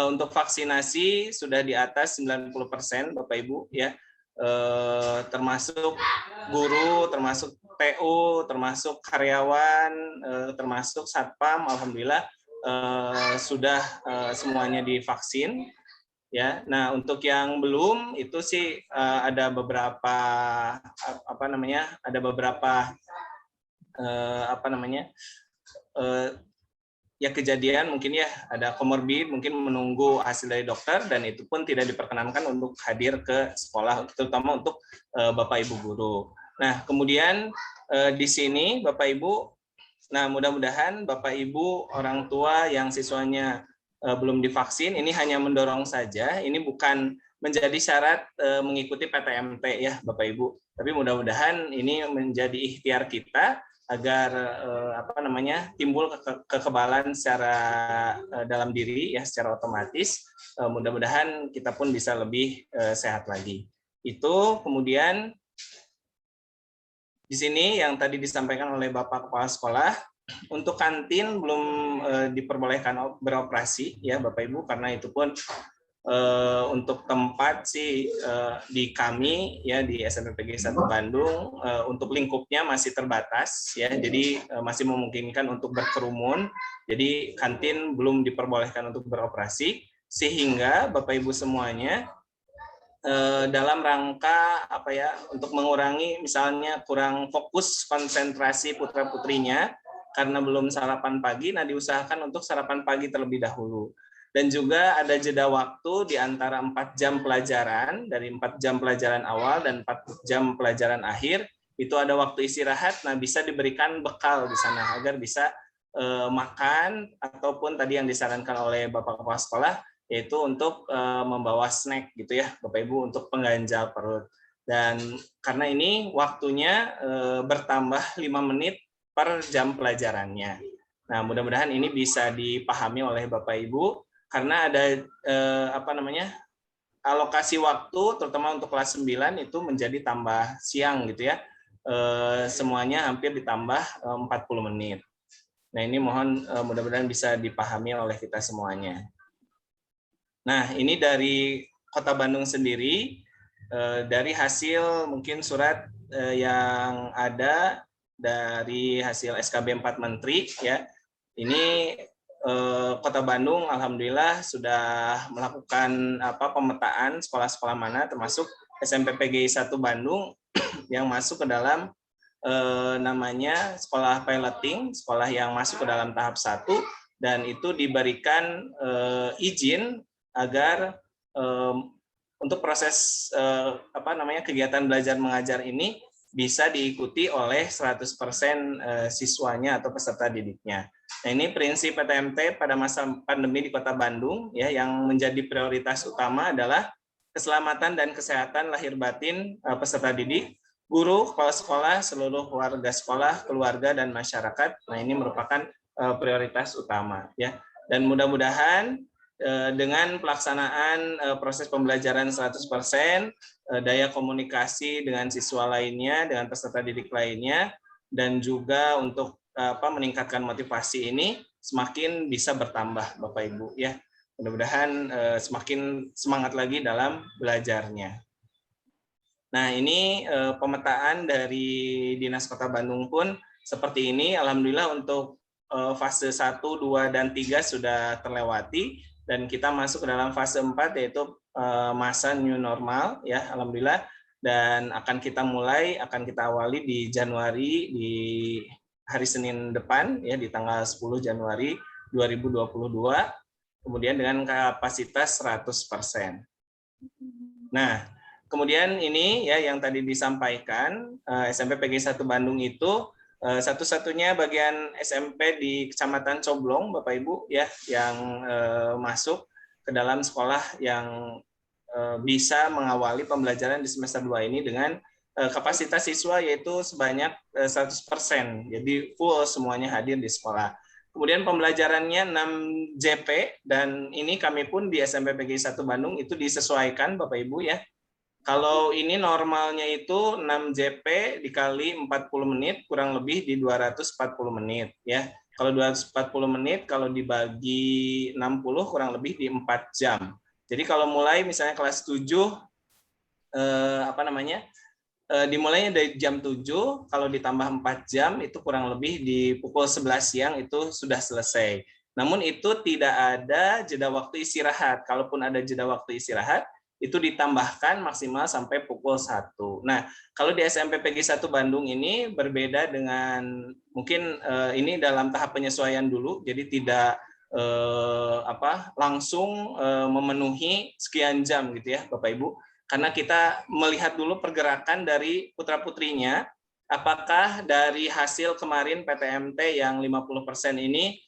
untuk vaksinasi sudah di atas 90% Bapak Ibu ya. Termasuk guru, termasuk TU, termasuk karyawan, termasuk satpam, alhamdulillah sudah semuanya divaksin ya. Nah, untuk yang belum itu sih ada beberapa ya kejadian mungkin ya ada komorbid, mungkin menunggu hasil dari dokter, dan itu pun tidak diperkenankan untuk hadir ke sekolah, terutama untuk Bapak Ibu guru. Nah, kemudian di sini Bapak Ibu, nah mudah-mudahan Bapak Ibu orang tua yang siswanya belum divaksin, ini hanya mendorong saja, ini bukan menjadi syarat mengikuti PTMT ya Bapak Ibu, tapi mudah-mudahan ini menjadi ikhtiar kita agar timbul kekebalan secara dalam diri ya, secara otomatis. Mudah-mudahan kita pun bisa lebih sehat lagi. Itu kemudian di sini yang tadi disampaikan oleh Bapak Kepala Sekolah, untuk kantin belum diperbolehkan beroperasi ya Bapak Ibu, karena itu pun untuk tempat sih di kami ya di SMP PG 1 Bandung untuk lingkupnya masih terbatas ya, jadi masih memungkinkan untuk berkerumun, jadi kantin belum diperbolehkan untuk beroperasi, sehingga Bapak Ibu semuanya dalam rangka untuk mengurangi misalnya kurang fokus konsentrasi putra putrinya karena belum sarapan pagi, nah diusahakan untuk sarapan pagi terlebih dahulu. Dan juga ada jeda waktu di antara 4 jam pelajaran, dari 4 jam pelajaran awal dan 4 jam pelajaran akhir, itu ada waktu istirahat, nah bisa diberikan bekal di sana agar bisa makan, ataupun tadi yang disarankan oleh Bapak Kepala Sekolah, yaitu untuk membawa snack gitu ya Bapak Ibu, untuk pengganjal perut. Dan karena ini waktunya bertambah 5 menit per jam pelajarannya. Nah, mudah-mudahan ini bisa dipahami oleh Bapak Ibu, karena ada alokasi waktu terutama untuk kelas 9 itu menjadi tambah siang gitu ya, semuanya hampir ditambah 40 menit. Nah, ini mohon mudah-mudahan bisa dipahami oleh kita semuanya. Nah, ini dari Kota Bandung sendiri, dari hasil mungkin surat yang ada dari hasil SKB 4 Menteri ya, ini Kota Bandung alhamdulillah sudah melakukan pemetaan sekolah-sekolah mana termasuk SMP PGI 1 Bandung yang masuk ke dalam namanya sekolah piloting, sekolah yang masuk ke dalam tahap 1, dan itu diberikan izin agar untuk proses kegiatan belajar mengajar ini bisa diikuti oleh 100% siswanya atau peserta didiknya. Nah, ini prinsip PTMT pada masa pandemi di Kota Bandung ya, yang menjadi prioritas utama adalah keselamatan dan kesehatan lahir batin peserta didik, guru, kepala sekolah, seluruh warga sekolah, keluarga dan masyarakat. Nah, ini merupakan prioritas utama ya. Dan mudah-mudahan dengan pelaksanaan proses pembelajaran 100%, daya komunikasi dengan siswa lainnya, dengan peserta didik lainnya, dan juga untuk meningkatkan motivasi ini semakin bisa bertambah, Bapak Ibu ya. Mudah-mudahan semakin semangat lagi dalam belajarnya. Nah, ini pemetaan dari Dinas Kota Bandung pun seperti ini. Alhamdulillah untuk fase 1, 2, dan 3 sudah terlewati, dan kita masuk ke dalam fase 4 yaitu masa new normal ya, alhamdulillah, dan akan kita awali di Januari, di hari Senin depan ya, di tanggal 10 Januari 2022, kemudian dengan kapasitas 100%. Nah, kemudian ini ya yang tadi disampaikan, SMP PGI 1 Bandung itu satu-satunya bagian SMP di Kecamatan Coblong, Bapak Ibu ya, yang masuk ke dalam sekolah yang bisa mengawali pembelajaran di semester 2 ini dengan kapasitas siswa yaitu sebanyak 100%. Jadi full semuanya hadir di sekolah. Kemudian pembelajarannya 6 JP, dan ini kami pun di SMP PGI 1 Bandung itu disesuaikan Bapak Ibu ya. Kalau ini normalnya itu 6 JP dikali 40 menit, kurang lebih di 240 menit ya. Kalau 240 menit, kalau dibagi 60 kurang lebih di 4 jam. Jadi kalau mulai misalnya kelas 7, dimulainya dari jam 7, kalau ditambah 4 jam itu kurang lebih di pukul 11 siang itu sudah selesai. Namun itu tidak ada jeda waktu istirahat. Kalaupun ada jeda waktu istirahat, itu ditambahkan maksimal sampai pukul 1. Nah, kalau di SMP PGI 1 Bandung ini berbeda dengan, mungkin ini dalam tahap penyesuaian dulu, jadi tidak langsung memenuhi sekian jam gitu ya Bapak Ibu, karena kita melihat dulu pergerakan dari putra-putrinya, apakah dari hasil kemarin PTMT yang 50% ini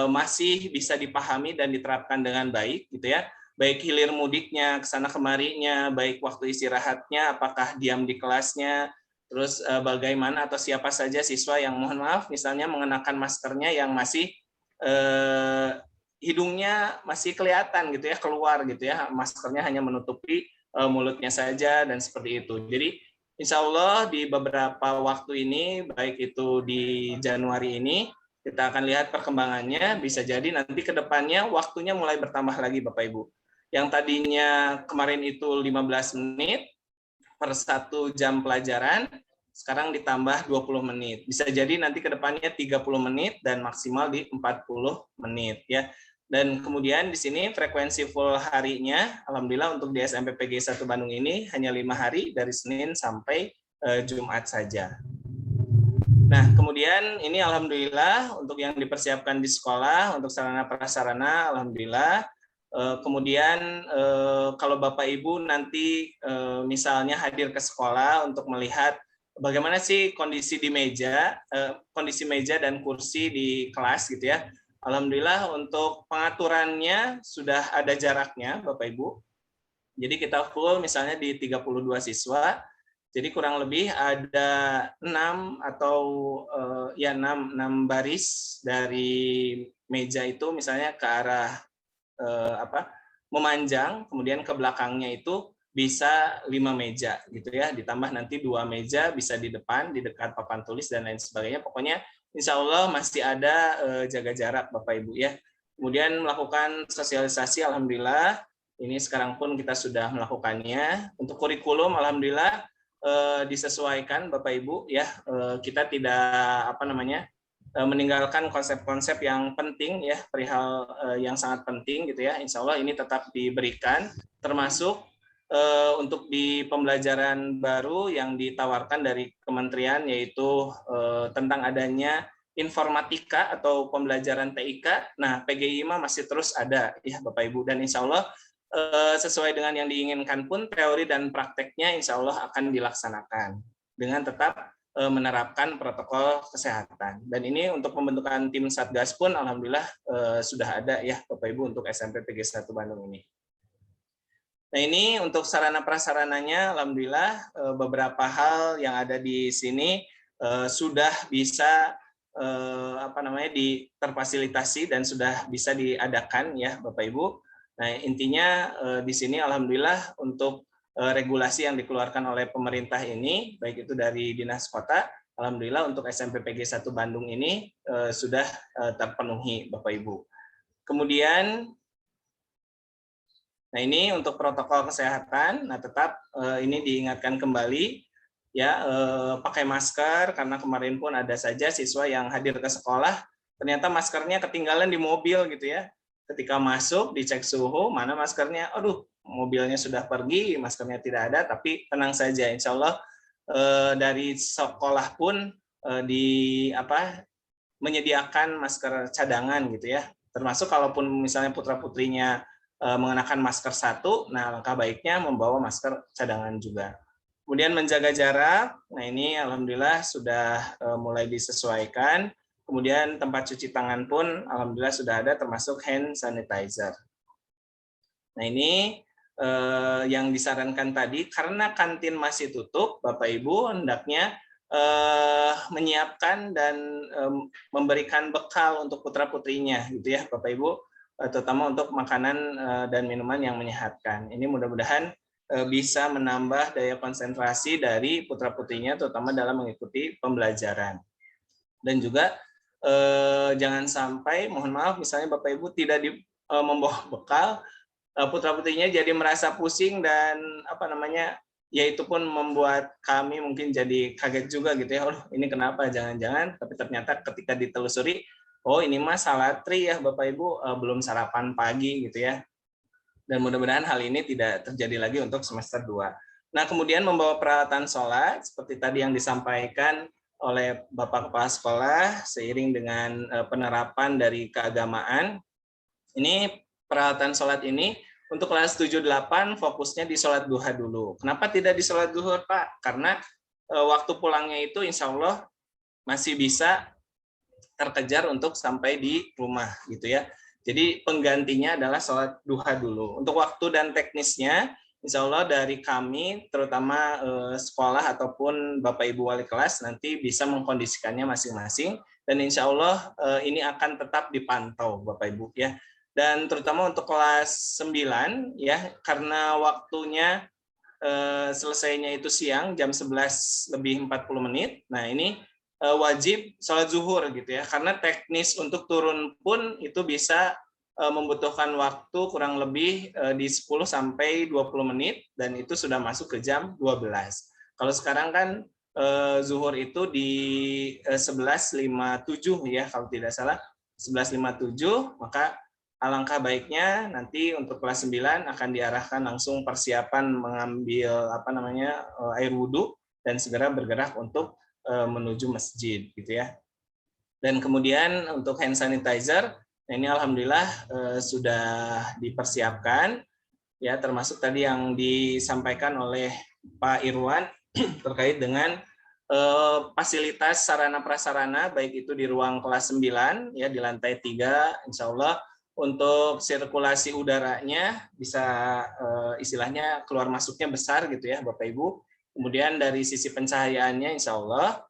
masih bisa dipahami dan diterapkan dengan baik gitu ya, baik hilir mudiknya, kesana kemarinya, baik waktu istirahatnya, apakah diam di kelasnya, terus bagaimana atau siapa saja siswa yang mohon maaf misalnya mengenakan maskernya yang masih hidungnya masih kelihatan gitu ya, keluar gitu ya, maskernya hanya menutupi mulutnya saja dan seperti itu. Jadi insya Allah di beberapa waktu ini, baik itu di Januari ini, kita akan lihat perkembangannya, bisa jadi nanti ke depannya waktunya mulai bertambah lagi Bapak Ibu. Yang tadinya kemarin itu 15 menit per 1 jam pelajaran, sekarang ditambah 20 menit. Bisa jadi nanti ke depannya 30 menit dan maksimal di 40 menit ya. Dan kemudian di sini frekuensi full harinya, alhamdulillah untuk di SMP PGI 1 Bandung ini hanya 5 hari dari Senin sampai Jumat saja. Nah, kemudian ini alhamdulillah untuk yang dipersiapkan di sekolah, untuk sarana prasarana, alhamdulillah. Kemudian kalau Bapak Ibu nanti misalnya hadir ke sekolah untuk melihat bagaimana sih kondisi di meja, kondisi meja dan kursi di kelas gitu ya. Alhamdulillah untuk pengaturannya sudah ada jaraknya Bapak Ibu. Jadi kita full misalnya di 32 siswa. Jadi kurang lebih ada 6 atau 6 baris dari meja itu misalnya ke arah memanjang, kemudian ke belakangnya itu bisa 5 meja gitu ya, ditambah nanti 2 meja bisa di depan, di dekat papan tulis dan lain sebagainya. Pokoknya insya Allah masih ada jaga jarak Bapak Ibu ya. Kemudian melakukan sosialisasi, alhamdulillah ini sekarang pun kita sudah melakukannya. Untuk kurikulum alhamdulillah disesuaikan Bapak Ibu ya. Kita tidak meninggalkan konsep-konsep yang penting ya, perihal yang sangat penting gitu ya. Insya Allah ini tetap diberikan, termasuk untuk di pembelajaran baru yang ditawarkan dari kementerian, yaitu tentang adanya informatika atau pembelajaran TIK. Nah, PGI masih terus ada ya Bapak Ibu, dan insya Allah sesuai dengan yang diinginkan pun teori dan prakteknya insya Allah akan dilaksanakan dengan tetap menerapkan protokol kesehatan. Dan ini untuk pembentukan tim Satgas pun alhamdulillah sudah ada ya Bapak Ibu untuk SMP PGI 1 Bandung ini. Nah, ini untuk sarana prasarananya alhamdulillah beberapa hal yang ada di sini sudah bisa terfasilitasi dan sudah bisa diadakan ya Bapak Ibu. Nah, intinya di sini alhamdulillah untuk regulasi yang dikeluarkan oleh pemerintah ini, baik itu dari Dinas Kota, alhamdulillah untuk SMP PG 1 Bandung ini sudah terpenuhi Bapak Ibu. Kemudian nah ini untuk protokol kesehatan, nah tetap ini diingatkan kembali ya, pakai masker, karena kemarin pun ada saja siswa yang hadir ke sekolah ternyata maskernya ketinggalan di mobil gitu ya. Ketika masuk dicek suhu, mana maskernya, aduh mobilnya sudah pergi, maskernya tidak ada. Tapi tenang saja, insya Allah dari sekolah pun menyediakan masker cadangan gitu ya, termasuk kalaupun misalnya putra putrinya mengenakan masker satu, nah langkah baiknya membawa masker cadangan juga. Kemudian menjaga jarak, nah ini alhamdulillah sudah mulai disesuaikan. Kemudian tempat cuci tangan pun alhamdulillah sudah ada, termasuk hand sanitizer. Nah ini yang disarankan tadi, karena kantin masih tutup, Bapak Ibu hendaknya menyiapkan dan memberikan bekal untuk putra-putrinya gitu ya Bapak Ibu, terutama untuk makanan dan minuman yang menyehatkan. Ini mudah-mudahan bisa menambah daya konsentrasi dari putra-putrinya, terutama dalam mengikuti pembelajaran. Dan juga jangan sampai, mohon maaf, misalnya Bapak Ibu tidak membawa bekal, putra-putrinya jadi merasa pusing dan ya itu pun membuat kami mungkin jadi kaget juga gitu ya, oh ini kenapa, jangan-jangan, tapi ternyata ketika ditelusuri, oh ini mah salatri ya Bapak Ibu, belum sarapan pagi gitu ya. Dan mudah-mudahan hal ini tidak terjadi lagi untuk semester 2. Nah, kemudian membawa peralatan sholat, seperti tadi yang disampaikan oleh Bapak Kepala Sekolah, seiring dengan penerapan dari keagamaan. Ini peralatan sholat ini, untuk kelas 7-8 fokusnya di sholat duha dulu. Kenapa tidak di sholat duhur, Pak? Karena waktu pulangnya itu insya Allah masih bisa terkejar untuk sampai di rumah gitu ya. Jadi penggantinya adalah sholat duha dulu. Untuk waktu dan teknisnya, insya Allah dari kami, terutama sekolah ataupun Bapak Ibu Wali kelas, nanti bisa mengkondisikannya masing-masing. Dan insya Allah ini akan tetap dipantau Bapak Ibu ya. Dan terutama untuk kelas 9, ya, karena waktunya selesainya itu siang, jam 11:40. Nah ini wajib sholat zuhur gitu ya, karena teknis untuk turun pun itu bisa membutuhkan waktu kurang lebih di 10 sampai 20 menit, dan itu sudah masuk ke jam 12. Kalau sekarang kan zuhur itu di 11:57 ya, kalau tidak salah 11:57, maka alangkah baiknya nanti untuk kelas 9 akan diarahkan langsung persiapan mengambil air wudhu dan segera bergerak untuk menuju masjid gitu ya. Dan kemudian untuk hand sanitizer, ini alhamdulillah sudah dipersiapkan ya, termasuk tadi yang disampaikan oleh Pak Irwan terkait dengan fasilitas sarana prasarana, baik itu di ruang kelas 9 ya, di lantai 3, insya Allah untuk sirkulasi udaranya bisa istilahnya keluar masuknya besar gitu ya Bapak Ibu. Kemudian dari sisi pencahayaannya insya Allah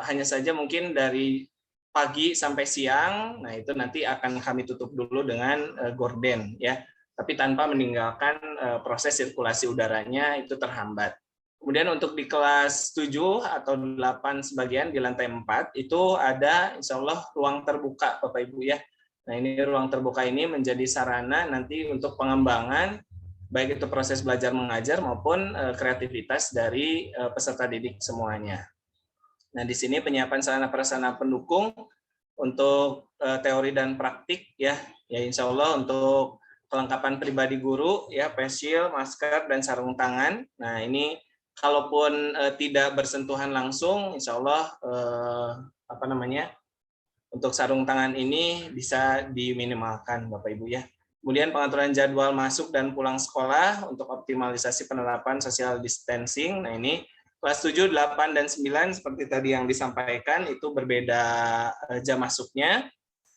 hanya saja mungkin dari pagi sampai siang, nah itu nanti akan kami tutup dulu dengan gorden ya, tapi tanpa meninggalkan proses sirkulasi udaranya itu terhambat. Kemudian untuk di kelas 7 atau 8 sebagian di lantai 4 itu ada insya Allah ruang terbuka Bapak Ibu ya. Nah ini ruang terbuka ini menjadi sarana nanti untuk pengembangan baik itu proses belajar mengajar maupun kreativitas dari peserta didik semuanya. Nah di sini penyiapan sarana prasarana pendukung untuk teori dan praktik ya insya Allah untuk kelengkapan pribadi guru ya, face shield, masker dan sarung tangan. Nah ini kalaupun tidak bersentuhan langsung, insya Allah untuk sarung tangan ini bisa diminimalkan Bapak Ibu ya. Kemudian pengaturan jadwal masuk dan pulang sekolah untuk optimalisasi penerapan social distancing. Nah ini kelas 7, 8, dan 9 seperti tadi yang disampaikan itu berbeda jam masuknya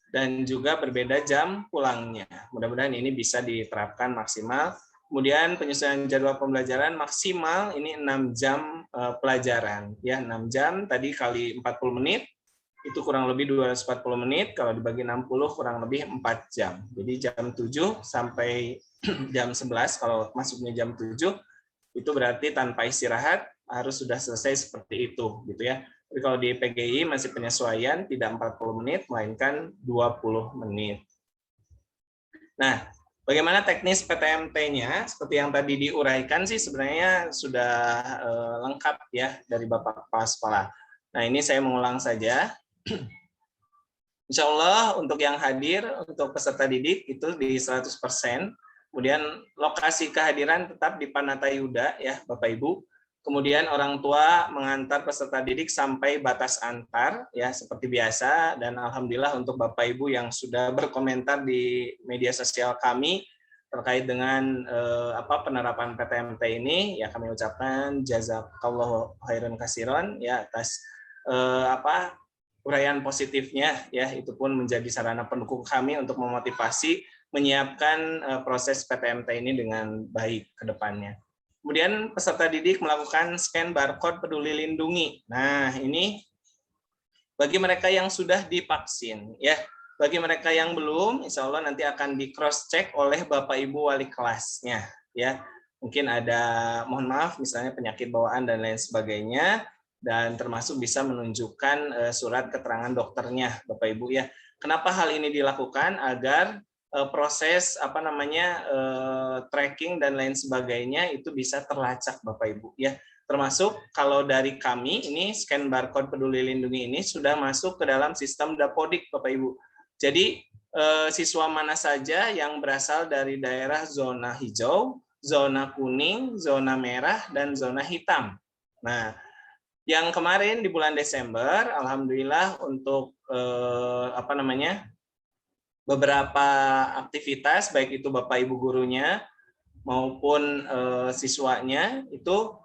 dan juga berbeda jam pulangnya. Mudah-mudahan ini bisa diterapkan maksimal. Kemudian penyesuaian jadwal pembelajaran maksimal ini 6 jam pelajaran. Ya, 6 jam tadi kali 40 menit. itu kurang lebih 240 menit, kalau dibagi 60 kurang lebih 4 jam. Jadi jam 7 sampai jam 11, kalau masuknya jam 7, itu berarti tanpa istirahat harus sudah selesai seperti itu, gitu ya. Tapi kalau di PGI masih penyesuaian, tidak 40 menit, melainkan 20 menit. Nah, bagaimana teknis PTMT-nya? Seperti yang tadi diuraikan sih sebenarnya sudah lengkap ya dari Bapak Kepala Sekolah. Nah, ini saya mengulang saja. Insya Allah untuk yang hadir, untuk peserta didik itu di 100%. Kemudian lokasi kehadiran tetap di Panatayuda ya Bapak Ibu. Kemudian orang tua mengantar peserta didik sampai batas antar ya seperti biasa, dan alhamdulillah untuk Bapak Ibu yang sudah berkomentar di media sosial kami terkait dengan penerapan PTMT ini, ya kami ucapkan jazakallahu khairan katsiran ya atas uraian positifnya ya, itu pun menjadi sarana pendukung kami untuk memotivasi menyiapkan proses PTMT ini dengan baik ke depannya. Kemudian peserta didik melakukan scan barcode Peduli Lindungi. Nah, ini bagi mereka yang sudah divaksin ya. Bagi mereka yang belum, insya Allah nanti akan di cross check oleh Bapak Ibu wali kelasnya ya. Mungkin ada, mohon maaf, misalnya penyakit bawaan dan lain sebagainya, dan termasuk bisa menunjukkan surat keterangan dokternya Bapak Ibu ya. Kenapa hal ini dilakukan? Agar proses tracking dan lain sebagainya itu bisa terlacak Bapak Ibu ya. Termasuk kalau dari kami ini scan barcode Peduli Lindungi ini sudah masuk ke dalam sistem Dapodik Bapak Ibu. Jadi siswa mana saja yang berasal dari daerah zona hijau, zona kuning, zona merah, dan zona hitam. Nah, yang kemarin di bulan Desember, alhamdulillah untuk beberapa aktivitas baik itu Bapak Ibu gurunya maupun siswanya itu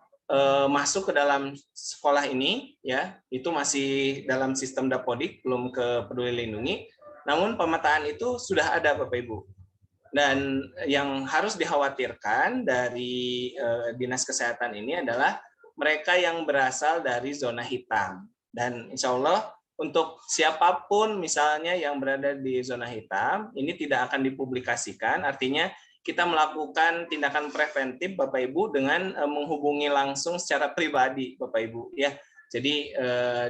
masuk ke dalam sekolah ini ya, itu masih dalam sistem Dapodik, belum ke Peduli Lindungi. Namun pemetaan itu sudah ada Bapak Ibu. Dan yang harus dikhawatirkan dari Dinas Kesehatan ini adalah mereka yang berasal dari zona hitam. Dan insya Allah untuk siapapun misalnya yang berada di zona hitam, ini tidak akan dipublikasikan, artinya kita melakukan tindakan preventif Bapak Ibu dengan menghubungi langsung secara pribadi Bapak Ibu ya. Jadi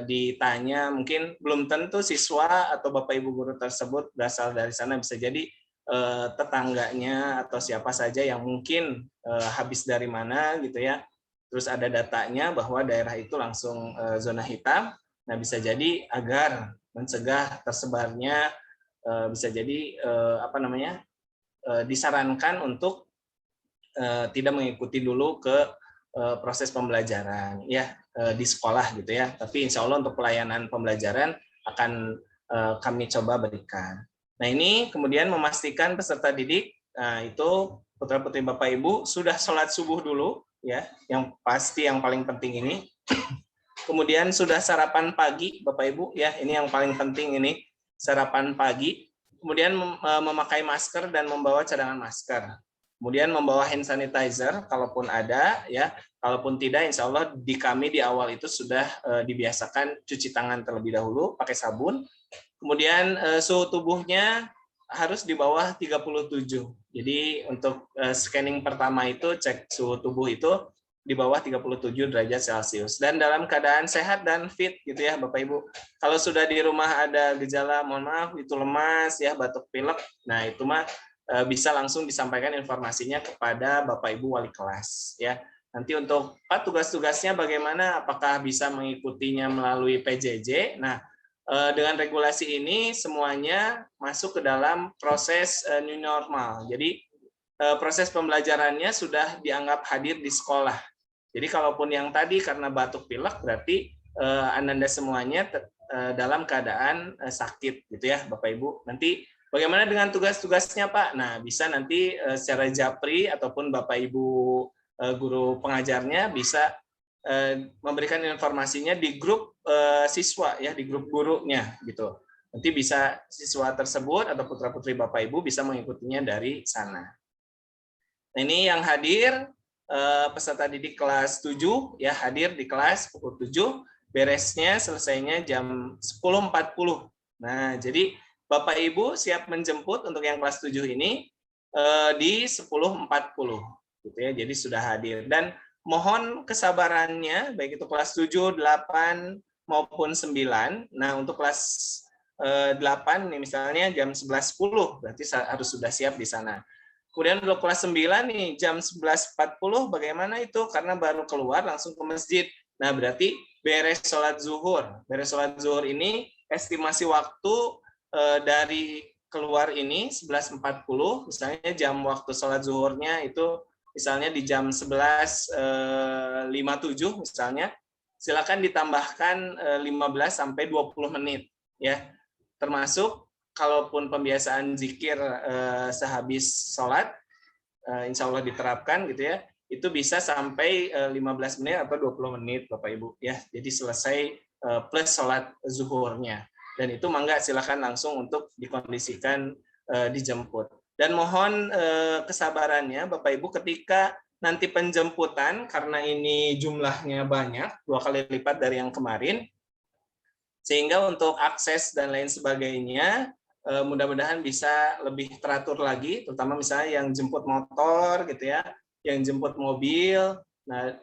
ditanya, mungkin belum tentu siswa atau Bapak Ibu guru tersebut berasal dari sana, bisa jadi tetangganya atau siapa saja yang mungkin habis dari mana gitu ya. Terus ada datanya bahwa daerah itu langsung zona hitam. Nah, bisa jadi agar mencegah tersebarnya, bisa jadi disarankan untuk tidak mengikuti dulu ke proses pembelajaran ya di sekolah gitu ya. Tapi insya Allah untuk pelayanan pembelajaran akan kami coba berikan. Nah, ini kemudian memastikan peserta didik, nah itu putra-putri Bapak Ibu sudah sholat subuh dulu ya, yang pasti yang paling penting ini. Kemudian sudah sarapan pagi Bapak Ibu ya, ini yang paling penting ini, sarapan pagi. Kemudian memakai masker dan membawa cadangan masker. Kemudian membawa hand sanitizer kalaupun ada ya, kalaupun tidak insya Allah di kami di awal itu sudah dibiasakan cuci tangan terlebih dahulu pakai sabun. Kemudian suhu tubuhnya harus di bawah 37. Jadi untuk scanning pertama itu cek suhu tubuh itu di bawah 37 derajat Celcius, dan dalam keadaan sehat dan fit gitu ya Bapak Ibu. Kalau sudah di rumah ada gejala, mohon maaf, itu lemas ya, batuk pilek, nah itu mah bisa langsung disampaikan informasinya kepada Bapak Ibu wali kelas ya. Nanti untuk tugas-tugasnya bagaimana, apakah bisa mengikutinya melalui PJJ. Nah, dengan regulasi ini semuanya masuk ke dalam proses new normal. Jadi proses pembelajarannya sudah dianggap hadir di sekolah. Jadi kalaupun yang tadi karena batuk pilek, berarti Ananda semuanya dalam keadaan sakit gitu ya Bapak Ibu. Nanti bagaimana dengan tugas-tugasnya Pak? Nah, bisa nanti secara japri ataupun Bapak Ibu guru pengajarnya bisa memberikan informasinya di grup siswa ya, di grup gurunya gitu. Nanti bisa siswa tersebut atau putra-putri Bapak Ibu bisa mengikutinya dari sana. Nah, ini yang hadir peserta didik kelas 7 ya, hadir di kelas pukul 7. beresnya selesainya jam 10.40. Nah, jadi Bapak Ibu siap menjemput untuk yang kelas 7 ini di 10.40 gitu ya. Jadi sudah hadir, dan mohon kesabarannya baik itu kelas 7, 8 maupun 9. Nah, untuk kelas 8 nih misalnya jam 11.10 berarti harus sudah siap di sana. Kemudian untuk kelas 9 nih jam 11.40 bagaimana itu? Karena baru keluar langsung ke masjid. Nah, berarti beres sholat zuhur. Beres sholat zuhur ini estimasi waktu dari keluar ini 11.40, misalnya jam waktu sholat zuhurnya itu misalnya di jam 11.57 misalnya, silakan ditambahkan 15 sampai 20 menit ya. Termasuk kalaupun pembiasaan zikir sehabis sholat, insya Allah diterapkan gitu ya, itu bisa sampai 15 menit atau 20 menit Bapak Ibu ya. Jadi selesai plus sholat zuhurnya. Dan itu mangga silakan langsung untuk dikondisikan dijemput. Dan mohon kesabarannya Bapak Ibu ketika nanti penjemputan, karena ini jumlahnya banyak, 2 kali lipat dari yang kemarin, sehingga untuk akses dan lain sebagainya mudah-mudahan bisa lebih teratur lagi, terutama misalnya yang jemput motor gitu ya, yang jemput mobil. Nah,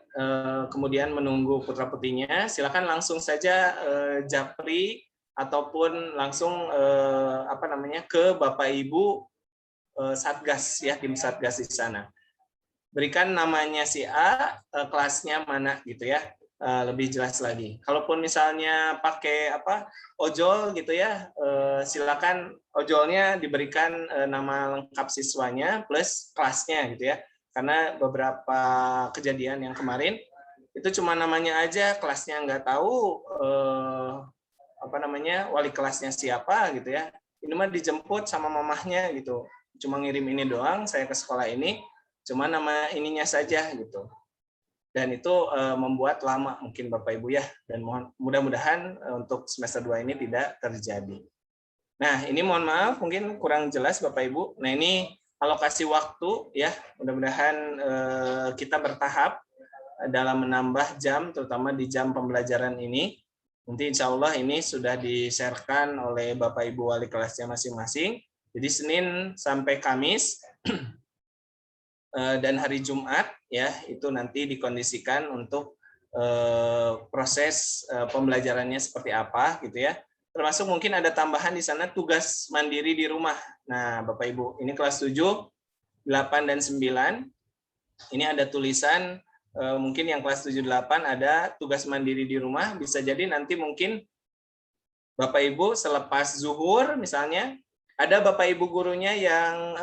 kemudian menunggu putra-putrinya, silakan langsung saja japri ataupun langsung ke Bapak Ibu Satgas ya, tim Satgas di sana. Berikan namanya si A, kelasnya mana gitu ya, lebih jelas lagi. Kalaupun misalnya pakai ojol gitu ya, silakan ojolnya diberikan nama lengkap siswanya plus kelasnya gitu ya. Karena beberapa kejadian yang kemarin itu cuma namanya aja, kelasnya nggak tahu wali kelasnya siapa gitu ya. Ini mah dijemput sama mamahnya gitu, cuma ngirim ini doang, saya ke sekolah ini cuma nama ininya saja gitu, dan itu membuat lama mungkin Bapak Ibu ya, dan mudah-mudahan untuk semester 2 ini tidak terjadi. Nah, ini mohon maaf mungkin kurang jelas Bapak Ibu. Nah, ini alokasi waktu ya, mudah-mudahan kita bertahap dalam menambah jam, terutama di jam pembelajaran ini. Nanti insya Allah ini sudah di-share-kan oleh Bapak Ibu wali kelasnya masing-masing. Jadi Senin sampai Kamis dan hari Jumat ya, itu nanti dikondisikan untuk proses pembelajarannya seperti apa gitu ya. Termasuk mungkin ada tambahan di sana tugas mandiri di rumah. Nah, Bapak Ibu, ini kelas 7, 8 dan 9. Ini ada tulisan mungkin yang kelas 7 8 ada tugas mandiri di rumah, bisa jadi nanti mungkin Bapak Ibu selepas zuhur misalnya ada Bapak Ibu gurunya yang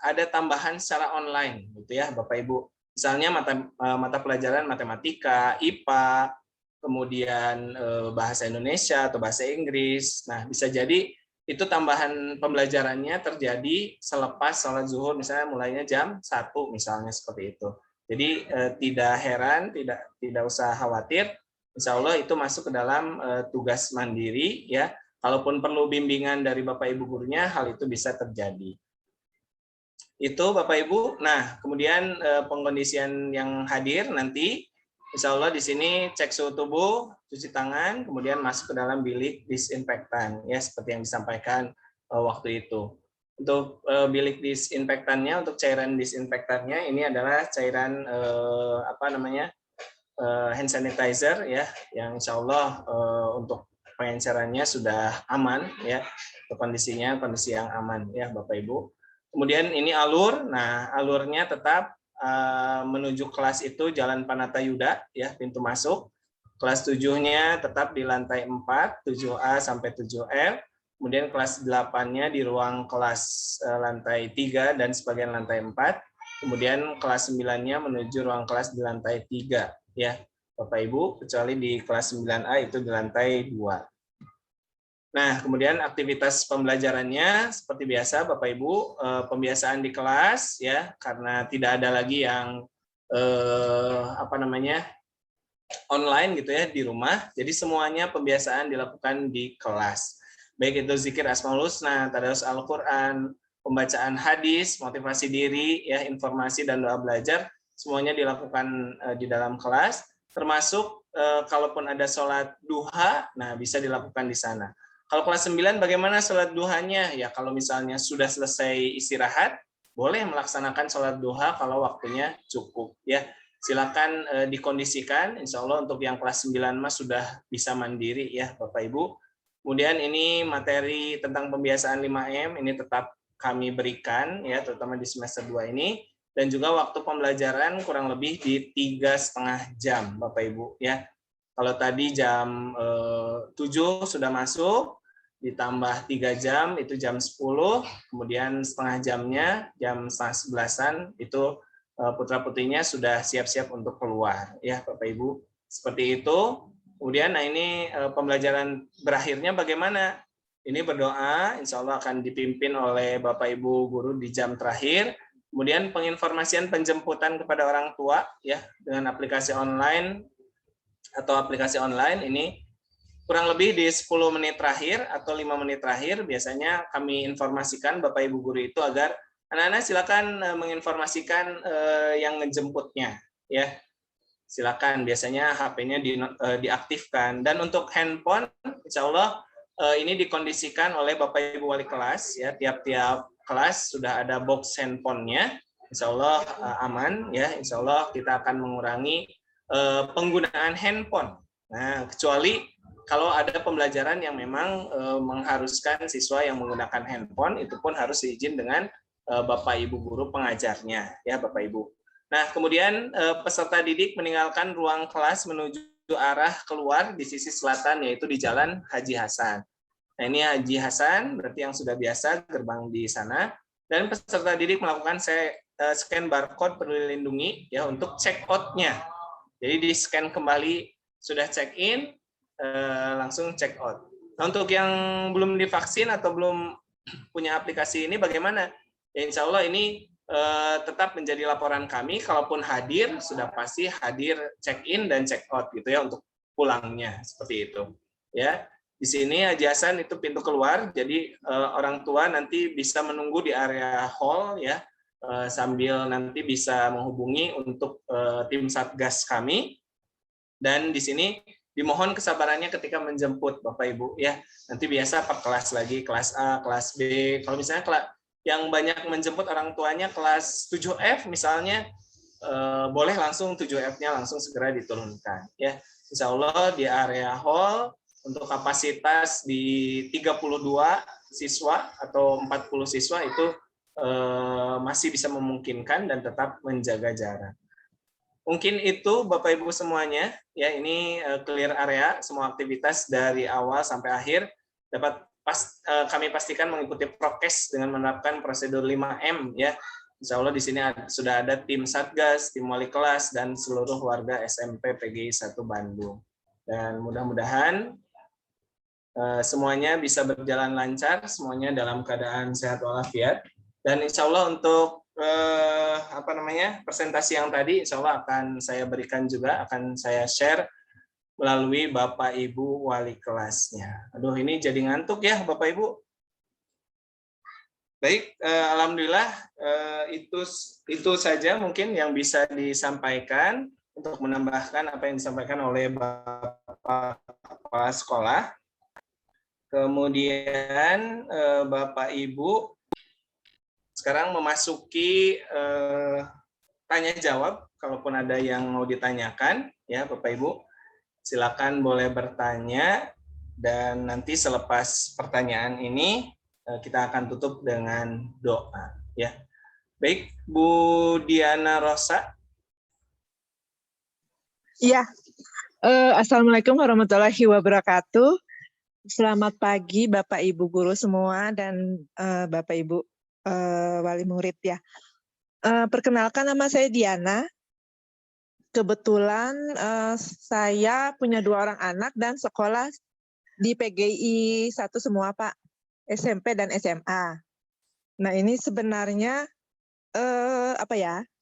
ada tambahan secara online gitu ya Bapak Ibu. Misalnya mata pelajaran matematika, IPA, kemudian bahasa Indonesia atau bahasa Inggris. Nah, bisa jadi itu tambahan pembelajarannya terjadi selepas sholat zuhur, misalnya mulainya jam 1 misalnya seperti itu. Jadi tidak heran, tidak usah khawatir, insya Allah itu masuk ke dalam tugas mandiri ya. Kalaupun perlu bimbingan dari Bapak Ibu gurunya, hal itu bisa terjadi. Itu Bapak Ibu. Nah, kemudian pengkondisian yang hadir nanti, insya Allah di sini cek suhu tubuh, cuci tangan, kemudian masuk ke dalam bilik disinfektan ya, seperti yang disampaikan waktu itu. Untuk bilik disinfektannya, untuk cairan disinfektannya ini adalah cairan hand sanitizer ya, yang insya Allah untuk pengencerannya sudah aman ya, kondisinya kondisi yang aman ya Bapak Ibu. Kemudian ini alur, nah alurnya tetap menuju kelas itu Jalan Panatayuda ya, pintu masuk. Kelas 7-nya tetap di lantai 4, 7A sampai 7F. Kemudian kelas 8-nya di ruang kelas lantai 3 dan sebagian lantai 4. Kemudian kelas 9-nya menuju ruang kelas di lantai 3 ya Bapak Ibu, kecuali di kelas 9A itu di lantai 2. Nah, kemudian aktivitas pembelajarannya seperti biasa Bapak Ibu, pembiasaan di kelas ya, karena tidak ada lagi yang online gitu ya di rumah. Jadi semuanya pembiasaan dilakukan di kelas. Baik itu zikir Asmaul Husna, tadarus Al-Qur'an, pembacaan hadis, motivasi diri ya, informasi dan doa belajar, semuanya dilakukan di dalam kelas, termasuk kalaupun ada sholat duha, nah bisa dilakukan di sana. Kalau kelas 9 bagaimana sholat duhanya? Ya kalau misalnya sudah selesai istirahat, boleh melaksanakan sholat duha kalau waktunya cukup. Ya silakan dikondisikan. Insya Allah untuk yang kelas 9 mas sudah bisa mandiri ya Bapak Ibu. Kemudian ini materi tentang pembiasaan 5M ini tetap kami berikan ya terutama di semester 2 ini. Dan juga waktu pembelajaran kurang lebih di 3,5 jam Bapak Ibu ya. Kalau tadi jam 7 sudah masuk, ditambah 3 jam itu jam 10, kemudian setengah jamnya jam setengah 11-an itu putra-putrinya sudah siap-siap untuk keluar ya Bapak Ibu. Seperti itu. Kemudian nah ini pembelajaran berakhirnya bagaimana? Ini berdoa, insya Allah akan dipimpin oleh Bapak Ibu guru di jam terakhir. Kemudian penginformasian penjemputan kepada orang tua ya dengan aplikasi online atau aplikasi online ini kurang lebih di 10 menit terakhir atau 5 menit terakhir biasanya kami informasikan Bapak Ibu guru itu agar anak-anak silakan menginformasikan yang ngejemputnya ya. Silakan biasanya HP-nya diaktifkan dan untuk handphone insya Allah ini dikondisikan oleh Bapak Ibu wali kelas ya tiap-tiap kelas sudah ada box handphonenya, insya Allah aman ya, insya Allah kita akan mengurangi penggunaan handphone. Nah, kecuali kalau ada pembelajaran yang memang mengharuskan siswa yang menggunakan handphone, itu pun harus diizin dengan Bapak Ibu guru pengajarnya ya Bapak Ibu. Nah, kemudian peserta didik meninggalkan ruang kelas menuju arah keluar di sisi selatan yaitu di Jalan Haji Hasan. Nah, ini Haji Hasan, berarti yang sudah biasa gerbang di sana. Dan peserta didik melakukan scan barcode Peduli Lindungi ya untuk check out-nya. Jadi di scan kembali sudah check in, langsung check out. Nah, untuk yang belum divaksin atau belum punya aplikasi ini bagaimana? Ya, insya Allah ini tetap menjadi laporan kami. Kalaupun hadir, sudah pasti hadir check in dan check out gitu ya untuk pulangnya seperti itu. Ya. Di sini Haji Hasan itu pintu keluar, jadi orang tua nanti bisa menunggu di area hall ya, sambil nanti bisa menghubungi untuk tim Satgas kami. Dan di sini dimohon kesabarannya ketika menjemput Bapak Ibu ya. Nanti biasa per kelas lagi, kelas A, kelas B. Kalau misalnya yang banyak menjemput orang tuanya kelas 7F misalnya, boleh langsung 7F-nya langsung segera diturunkan ya. Insya Allah di area hall untuk kapasitas di 32 siswa atau 40 siswa itu masih bisa memungkinkan dan tetap menjaga jarak. Mungkin itu Bapak Ibu semuanya ya, ini clear area, semua aktivitas dari awal sampai akhir dapat kami pastikan mengikuti prokes dengan menerapkan prosedur 5M ya. Insya Allah di sini sudah ada tim Satgas, tim wali kelas dan seluruh warga SMP PGI 1 Bandung. Dan mudah-mudahan semuanya bisa berjalan lancar, semuanya dalam keadaan sehat walafiat. Dan insya Allah untuk presentasi yang tadi, insya Allah akan saya berikan juga, akan saya share melalui Bapak Ibu wali kelasnya. Aduh, ini jadi ngantuk ya Bapak Ibu. Baik, alhamdulillah itu saja mungkin yang bisa disampaikan untuk menambahkan apa yang disampaikan oleh Bapak Kepala Sekolah. Kemudian Bapak Ibu sekarang memasuki tanya jawab. Kalaupun ada yang mau ditanyakan, ya Bapak Ibu, silakan boleh bertanya. Dan nanti selepas pertanyaan ini kita akan tutup dengan doa. Ya, baik Bu Diana Rosa.
Ya, Assalamualaikum warahmatullahi wabarakatuh. Selamat pagi Bapak Ibu guru semua dan Bapak Ibu wali murid ya. Perkenalkan, nama saya Diana. Kebetulan saya punya 2 orang anak dan sekolah di PGI 1 semua Pak, SMP dan SMA. Nah ini sebenarnya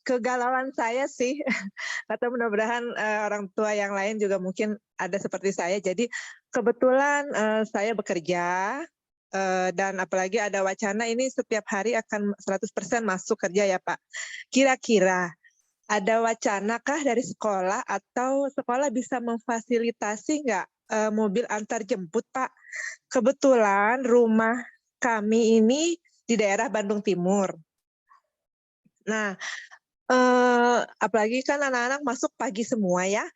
kegalauan saya sih, atau mudah-mudahan orang tua yang lain juga mungkin ada seperti saya. Jadi kebetulan saya bekerja dan apalagi ada wacana ini setiap hari akan 100% masuk kerja ya Pak. Kira-kira ada wacana kah dari sekolah atau sekolah bisa memfasilitasi nggak mobil antar jemput, Pak? Kebetulan rumah kami ini di daerah Bandung Timur. Nah, apalagi kan anak-anak masuk pagi semua ya.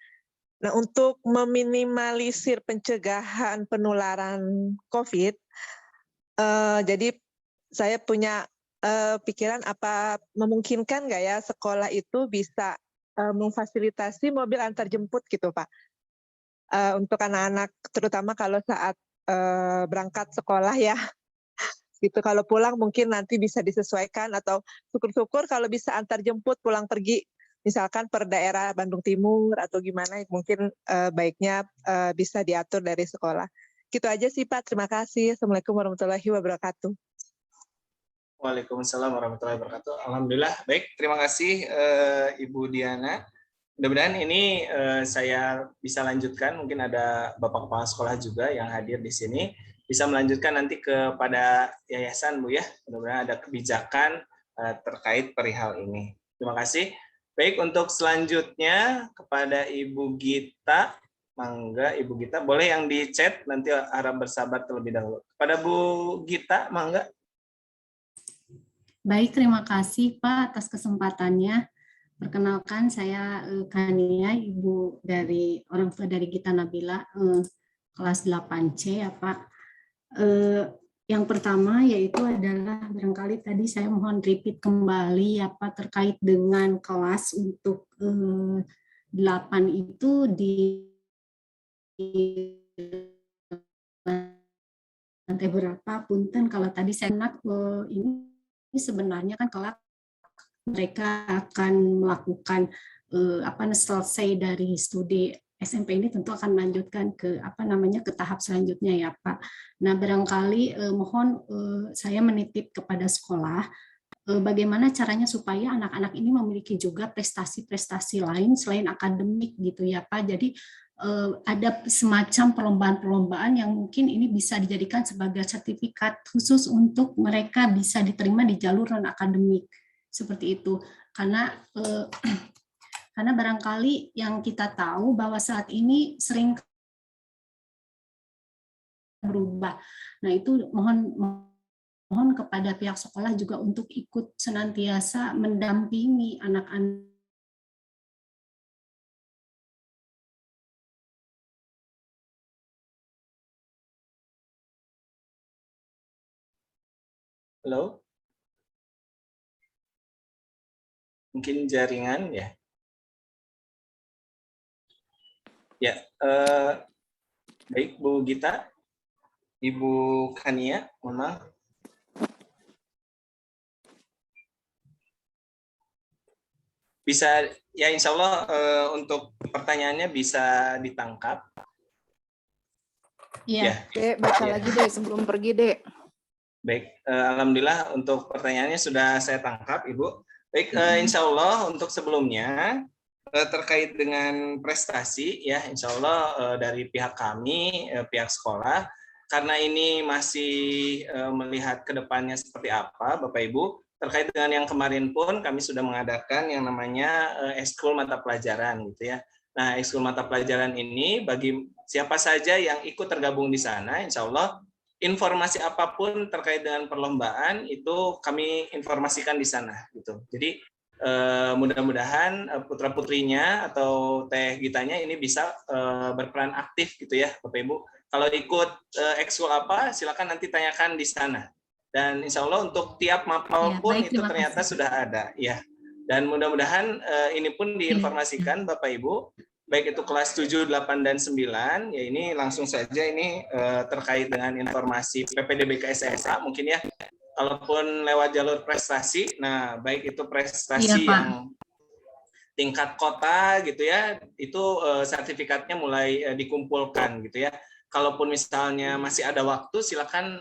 Nah, untuk meminimalisir pencegahan penularan COVID, jadi saya punya pikiran apa memungkinkan nggak ya sekolah itu bisa memfasilitasi mobil antar jemput gitu, Pak, untuk anak-anak, terutama kalau saat berangkat sekolah ya. Gitu, kalau pulang mungkin nanti bisa disesuaikan atau syukur-syukur kalau bisa antar jemput pulang pergi, misalkan per daerah Bandung Timur atau gimana, mungkin baiknya bisa diatur dari sekolah. Gitu aja sih Pak, terima kasih. Assalamualaikum warahmatullahi wabarakatuh.
Waalaikumsalam warahmatullahi wabarakatuh. Alhamdulillah, baik. Terima kasih Ibu Diana. Mudah-mudahan ini saya bisa lanjutkan. Mungkin ada Bapak Kepala Sekolah juga yang hadir di sini. Bisa melanjutkan nanti kepada yayasan, Bu ya. Mudah-mudahan ada kebijakan terkait perihal ini. Terima kasih. Baik, untuk selanjutnya kepada Ibu Gita. Mangga, Ibu Gita. Boleh yang di chat, nanti harap bersabar terlebih dahulu. Kepada Bu Gita, mangga.
Baik, terima kasih Pak atas kesempatannya. Perkenalkan, saya Kania, Ibu dari orang tua dari Gita Nabila, kelas 8C ya Pak. Yang pertama yaitu adalah barangkali tadi saya mohon repeat kembali ya Pak terkait dengan kelas untuk 8 itu di lantai berapa, punten kalau tadi saya enak ini sebenarnya kan kelak mereka akan melakukan selesai dari studi SMP ini tentu akan melanjutkan ke ke tahap selanjutnya ya Pak. Nah barangkali mohon saya menitip kepada sekolah bagaimana caranya supaya anak-anak ini memiliki juga prestasi-prestasi lain selain akademik gitu ya Pak. Jadi ada semacam perlombaan-perlombaan yang mungkin ini bisa dijadikan sebagai sertifikat khusus untuk mereka bisa diterima di jalur non-akademik seperti itu. Karena barangkali yang kita tahu bahwa saat ini sering berubah. Nah itu mohon kepada pihak sekolah juga untuk ikut senantiasa mendampingi anak-anak.
Halo? Mungkin jaringan ya? Ya, baik Bu Gita, Ibu Kania, mohon maaf. Bisa, ya insya Allah untuk pertanyaannya bisa ditangkap.
Iya.
Dek, baca lagi deh sebelum pergi, Dek.
Baik, alhamdulillah untuk pertanyaannya sudah saya tangkap, Ibu. Baik, insya Allah untuk sebelumnya terkait dengan prestasi, ya insya Allah dari pihak kami, pihak sekolah, karena ini masih melihat ke depannya seperti apa, Bapak Ibu, terkait dengan yang kemarin pun kami sudah mengadakan yang namanya ekskul mata pelajaran, gitu ya. Nah, ekskul mata pelajaran ini bagi siapa saja yang ikut tergabung di sana, insya Allah informasi apapun terkait dengan perlombaan itu kami informasikan di sana gitu. Jadi mudah-mudahan putra-putrinya atau Teh Gitanya ini bisa berperan aktif gitu ya Bapak Ibu. Kalau ikut ekskul apa silakan nanti tanyakan di sana. Dan insya Allah untuk tiap mapel pun itu ternyata sudah ada ya. Dan mudah-mudahan ini pun diinformasikan Bapak Ibu. Baik itu kelas 7, 8, dan 9, ya ini langsung saja ini terkait dengan informasi PPDB KSSA mungkin ya, kalaupun lewat jalur prestasi, nah baik itu prestasi yang tingkat kota gitu ya, itu sertifikatnya mulai dikumpulkan gitu ya. Kalaupun misalnya masih ada waktu, silakan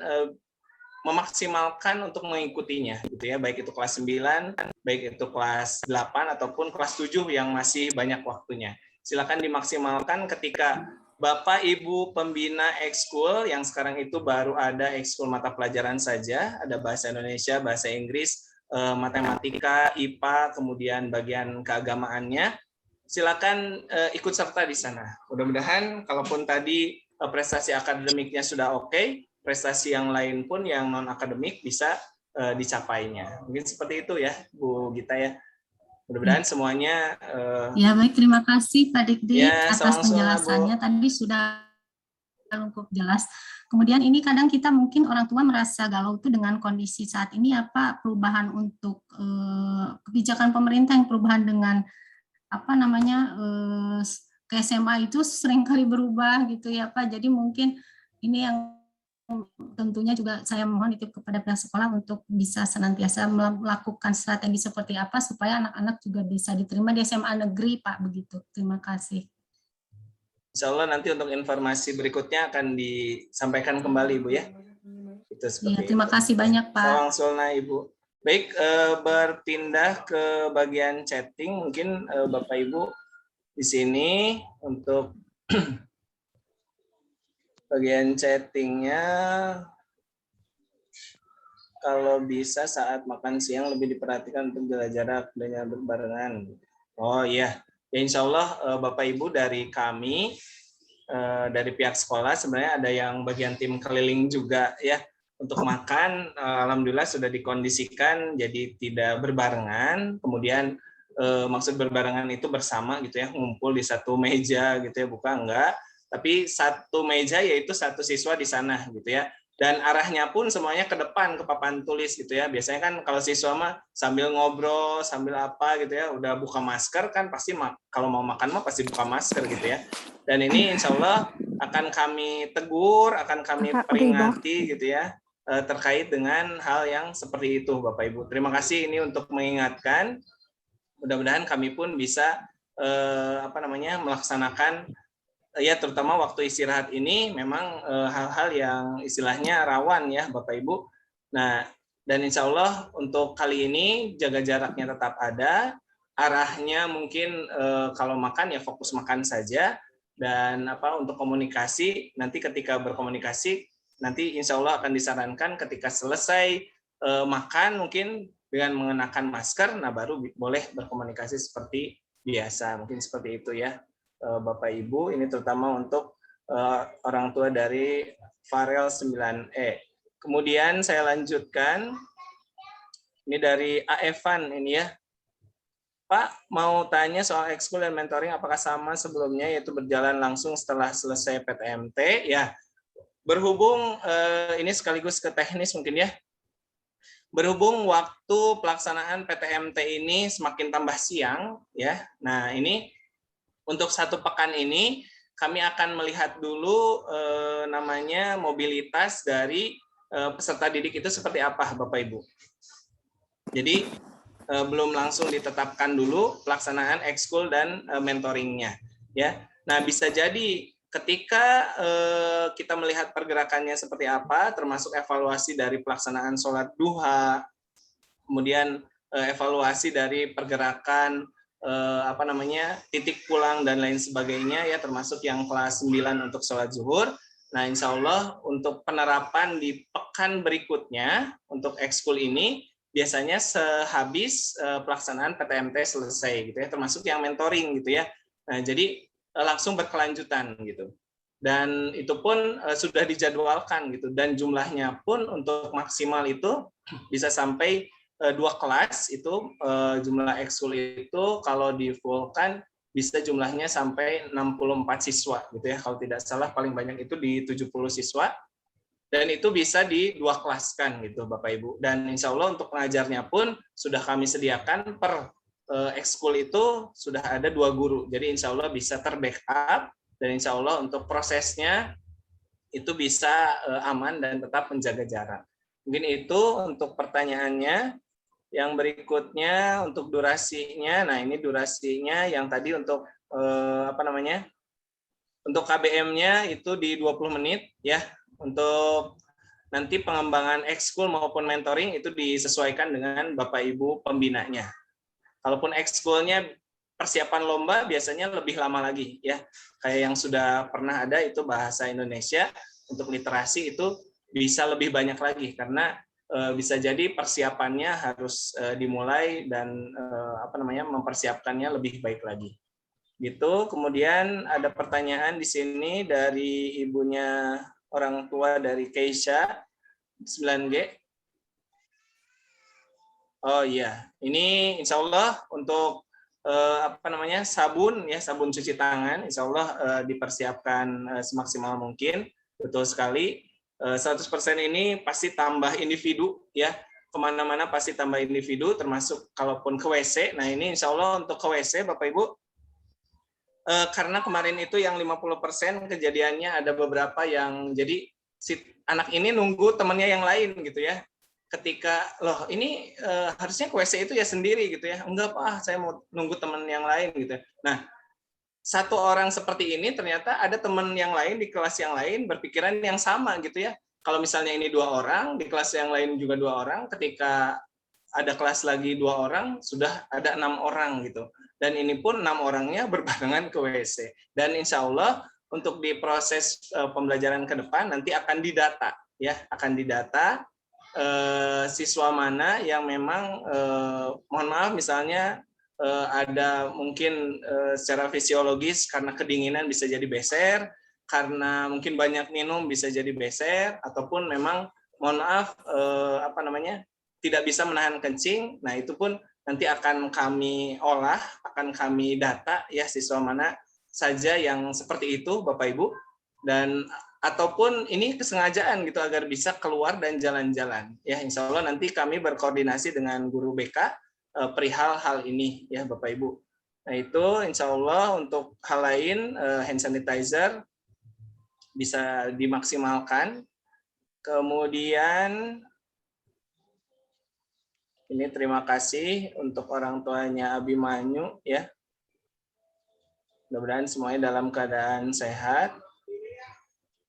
memaksimalkan untuk mengikutinya gitu ya, baik itu kelas 9, baik itu kelas 8 ataupun kelas 7 yang masih banyak waktunya. Silakan dimaksimalkan ketika Bapak Ibu pembina ekskul yang sekarang itu baru ada ekskul mata pelajaran saja, ada bahasa Indonesia, bahasa Inggris, matematika, IPA, kemudian bagian keagamaannya, silakan ikut serta di sana. Mudah-mudahan kalaupun tadi prestasi akademiknya sudah oke, prestasi yang lain pun yang non akademik bisa dicapainya. Mungkin seperti itu ya, Bu Gita ya. Mudah-mudahan semuanya.
Ya baik, terima kasih Pak Dikdik
ya,
atas penjelasannya. Tadi sudah cukup jelas. Kemudian ini kadang kita mungkin orang tua merasa galau itu dengan kondisi saat ini apa perubahan untuk kebijakan pemerintah yang perubahan dengan apa namanya ke SMA itu seringkali berubah gitu ya Pak. Jadi mungkin ini yang tentunya juga saya mohon itu kepada pihak sekolah untuk bisa senantiasa melakukan strategi seperti apa supaya anak-anak juga bisa diterima di SMA negeri Pak, begitu. Terima kasih.
Insya Allah nanti untuk informasi berikutnya akan disampaikan kembali Ibu ya. Itu seperti
ya, terima kasih banyak Pak.
Sawang Sulna Ibu. Baik, berpindah ke bagian chatting, mungkin Bapak Ibu di sini untuk bagian chattingnya, kalau bisa saat makan siang lebih diperhatikan untuk jaga jarak dan berbarengan. Oh iya, ya insya Allah Bapak Ibu dari kami, dari pihak sekolah sebenarnya ada yang bagian tim keliling juga ya. Untuk makan, alhamdulillah sudah dikondisikan jadi tidak berbarengan. Kemudian maksud berbarengan itu bersama gitu ya, ngumpul di satu meja gitu ya, bukan enggak. Tapi satu meja yaitu satu siswa di sana gitu ya. Dan arahnya pun semuanya ke depan ke papan tulis gitu ya. Biasanya kan kalau siswa mah sambil ngobrol, sambil apa gitu ya, udah buka masker kan pasti kalau mau makan mah pasti buka masker gitu ya. Dan ini insya Allah akan kami tegur, akan kami peringati gitu ya, terkait dengan hal yang seperti itu Bapak Ibu. Terima kasih ini untuk mengingatkan. Mudah-mudahan kami pun bisa melaksanakan ya, terutama waktu istirahat ini memang hal-hal yang istilahnya rawan ya Bapak Ibu. Nah, dan insya Allah untuk kali ini jaga jaraknya tetap ada, arahnya mungkin kalau makan ya fokus makan saja, dan untuk komunikasi nanti ketika berkomunikasi nanti insya Allah akan disarankan ketika selesai makan mungkin dengan mengenakan masker, nah baru boleh berkomunikasi seperti biasa, mungkin seperti itu ya. Bapak Ibu, ini terutama untuk orang tua dari Farel 9E. Kemudian saya lanjutkan, ini dari Aevan ini ya. Pak, mau tanya soal ekskul dan mentoring apakah sama sebelumnya, yaitu berjalan langsung setelah selesai PTMT? Ya, berhubung ini sekaligus ke teknis mungkin ya. Berhubung waktu pelaksanaan PTMT ini semakin tambah siang, ya. Nah, ini untuk satu pekan ini kami akan melihat dulu namanya mobilitas dari peserta didik itu seperti apa Bapak Ibu. Jadi belum langsung ditetapkan dulu pelaksanaan ekskul dan mentoringnya ya. Nah, bisa jadi ketika kita melihat pergerakannya seperti apa, termasuk evaluasi dari pelaksanaan sholat duha, kemudian evaluasi dari pergerakan titik pulang dan lain sebagainya ya, termasuk yang kelas 9 untuk sholat zuhur. Nah, insya Allah untuk penerapan di pekan berikutnya untuk ekskul ini biasanya sehabis pelaksanaan PTMT selesai gitu ya, termasuk yang mentoring gitu ya. Nah, jadi langsung berkelanjutan gitu. Dan itu pun sudah dijadwalkan gitu, dan jumlahnya pun untuk maksimal itu bisa sampai 2 kelas itu, jumlah ekskul itu kalau di fullkan bisa jumlahnya sampai 64 siswa gitu ya, kalau tidak salah paling banyak itu di 70 siswa, dan itu bisa di 2 kelaskan gitu Bapak Ibu. Dan insya Allah untuk pengajarnya pun sudah kami sediakan per ekskul itu sudah ada 2 guru, jadi insya Allah bisa terbackup, dan insya Allah untuk prosesnya itu bisa aman dan tetap menjaga jarak. Mungkin itu untuk pertanyaannya. Yang berikutnya untuk durasinya, nah ini durasinya yang tadi untuk untuk KBM-nya itu di 20 menit ya. Untuk nanti pengembangan ekskul maupun mentoring itu disesuaikan dengan Bapak Ibu pembinanya. Kalaupun ekskulnya persiapan lomba biasanya lebih lama lagi ya. Kayak yang sudah pernah ada itu bahasa Indonesia, untuk literasi itu bisa lebih banyak lagi karena bisa jadi persiapannya harus dimulai dan mempersiapkannya lebih baik lagi. Gitu. Kemudian ada pertanyaan di sini dari ibunya orang tua dari Keisha 9G. Oh iya, ini insya Allah untuk sabun ya, sabun cuci tangan, insya Allah dipersiapkan semaksimal mungkin. Betul sekali. 100% ini pasti tambah individu ya, kemana-mana pasti tambah individu, termasuk kalaupun ke WC. Nah ini insya Allah untuk ke WC Bapak Ibu, karena kemarin itu yang 50% kejadiannya ada beberapa yang jadi si anak ini nunggu temannya yang lain gitu ya. Ketika loh ini harusnya ke WC itu ya sendiri gitu ya, enggak Pak, saya mau nunggu teman yang lain gitu. Nah, satu orang seperti ini ternyata ada teman yang lain di kelas yang lain berpikiran yang sama gitu ya. Kalau misalnya ini 2 orang, di kelas yang lain juga 2 orang, ketika ada kelas lagi 2 orang, sudah ada 6 orang gitu. Dan ini pun 6 orangnya berbarengan ke WC. Dan insya Allah untuk di proses pembelajaran ke depan nanti akan didata ya, akan didata siswa mana yang memang mohon maaf misalnya ada mungkin secara fisiologis karena kedinginan bisa jadi beser, karena mungkin banyak minum bisa jadi beser, ataupun memang mohon maaf tidak bisa menahan kencing. Nah itu pun nanti akan kami olah, akan kami data ya siswa mana saja yang seperti itu Bapak Ibu, dan ataupun ini kesengajaan gitu agar bisa keluar dan jalan-jalan ya. Insya Allah nanti kami berkoordinasi dengan guru BK perihal hal ini ya Bapak Ibu. Nah itu insya Allah untuk hal lain hand sanitizer bisa dimaksimalkan. Kemudian ini terima kasih untuk orang tuanya Abimanyu ya. Mudah-mudahan semuanya dalam keadaan sehat.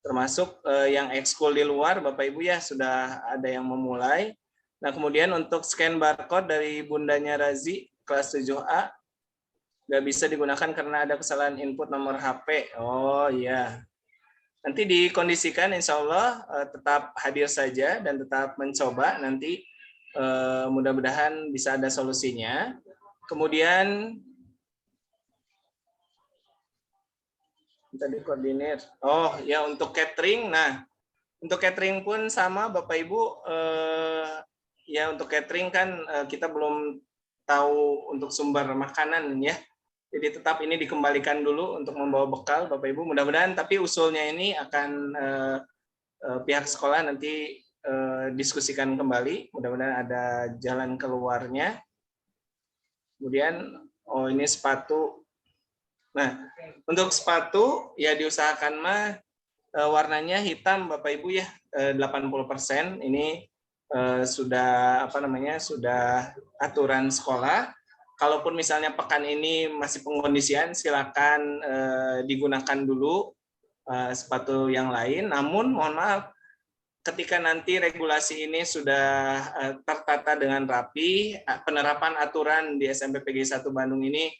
Termasuk yang ekskul di luar Bapak Ibu ya sudah ada yang memulai. Nah kemudian untuk scan barcode dari bundanya Razi kelas 7A nggak bisa digunakan karena ada kesalahan input nomor HP. Oh iya, nanti dikondisikan insya Allah tetap hadir saja dan tetap mencoba, nanti mudah-mudahan bisa ada solusinya. Kemudian tadi koordinir. Oh ya untuk catering. Nah untuk catering pun sama Bapak Ibu. Ya untuk catering kan kita belum tahu untuk sumber makanan ya. Jadi tetap ini dikembalikan dulu untuk membawa bekal Bapak Ibu. Mudah-mudahan tapi usulnya ini akan pihak sekolah nanti diskusikan kembali. Mudah-mudahan ada jalan keluarnya. Kemudian oh ini sepatu. Nah, untuk sepatu ya diusahakan mah warnanya hitam Bapak Ibu ya, 80%. Ini sudah sudah aturan sekolah. Kalaupun misalnya pekan ini masih pengkondisian, silakan digunakan dulu sepatu yang lain. Namun mohon maaf, ketika nanti regulasi ini sudah tertata dengan rapi, penerapan aturan di SMP PGI 1 Bandung ini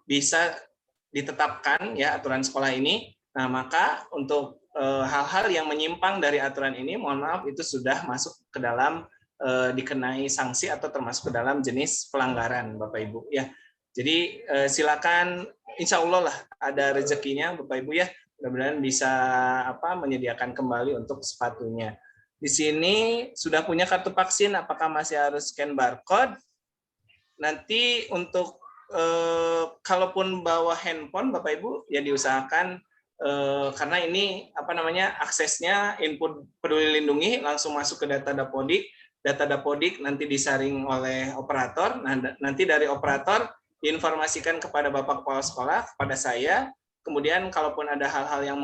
bisa ditetapkan ya aturan sekolah ini. Nah, maka untuk hal-hal yang menyimpang dari aturan ini, mohon maaf itu sudah masuk ke dalam dikenai sanksi atau termasuk ke dalam jenis pelanggaran Bapak Ibu ya. Jadi silakan, insya Allah lah ada rezekinya Bapak Ibu ya. Mudah-mudahan bisa menyediakan kembali untuk sepatunya. Di sini sudah punya kartu vaksin, apakah masih harus scan barcode? Nanti untuk kalaupun bawa handphone Bapak Ibu ya diusahakan karena ini aksesnya input Peduli Lindungi langsung masuk ke data Dapodik nanti disaring oleh operator. Nah, nanti dari operator diinformasikan kepada Bapak Kepala Sekolah, kepada saya. Kemudian kalaupun ada hal-hal yang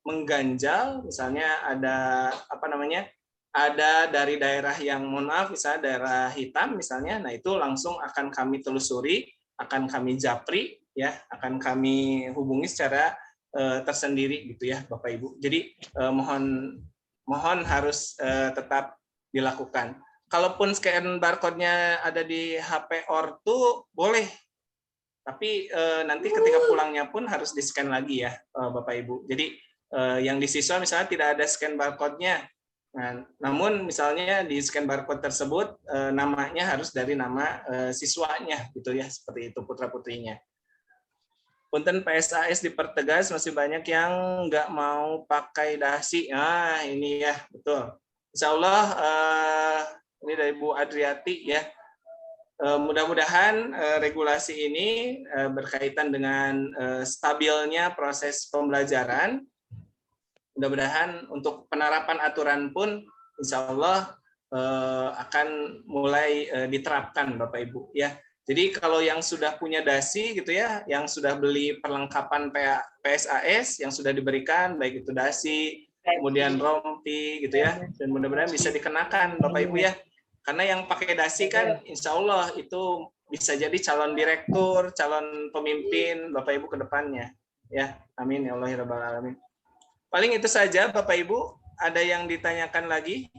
mengganjal, misalnya ada ada dari daerah yang mohon maaf misalnya daerah hitam misalnya, nah itu langsung akan kami telusuri, akan kami japri ya, akan kami hubungi secara tersendiri gitu ya Bapak Ibu. Jadi mohon harus tetap dilakukan. Kalaupun scan barcode-nya ada di HP ortu boleh, tapi nanti ketika pulangnya pun harus di-scan lagi ya Bapak Ibu. Jadi yang di siswa misalnya tidak ada scan barcode-nya, Nah, namun misalnya di scan barcode tersebut namanya harus dari nama siswanya gitu ya, seperti itu putra-putrinya. Punten PSAS dipertegas masih banyak yang nggak mau pakai dasi. Nah, ini ya, betul. Insya Allah ini dari Bu Adriati ya. Mudah-mudahan regulasi ini berkaitan dengan stabilnya proses pembelajaran. Mudah-mudahan untuk penerapan aturan pun insya Allah akan mulai diterapkan Bapak Ibu ya. Jadi kalau yang sudah punya dasi gitu ya, yang sudah beli perlengkapan PSAS yang sudah diberikan, baik itu dasi, kemudian rompi gitu ya, dan mudah-mudahan bisa dikenakan Bapak Ibu ya. Karena yang pakai dasi kan insya Allah itu bisa jadi calon direktur, calon pemimpin Bapak Ibu ke depannya. Ya, amin ya Allah ya Rabbal Alamin. Paling itu saja Bapak Ibu, ada yang ditanyakan lagi?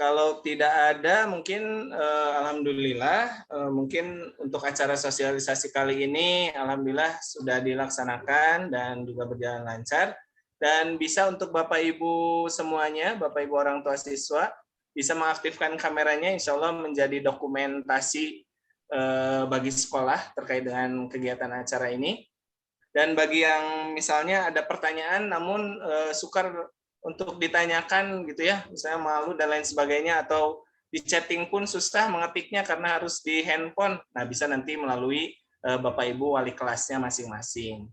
Kalau tidak ada, mungkin alhamdulillah, mungkin untuk acara sosialisasi kali ini, alhamdulillah sudah dilaksanakan dan juga berjalan lancar. Dan bisa untuk Bapak Ibu semuanya, Bapak Ibu orang tua siswa, bisa mengaktifkan kameranya, insya Allah menjadi dokumentasi bagi sekolah terkait dengan kegiatan acara ini. Dan bagi yang misalnya ada pertanyaan, namun sukar untuk ditanyakan gitu ya, misalnya malu dan lain sebagainya, atau di chatting pun susah mengetiknya karena harus di handphone. Nah, bisa nanti melalui Bapak Ibu wali kelasnya masing-masing.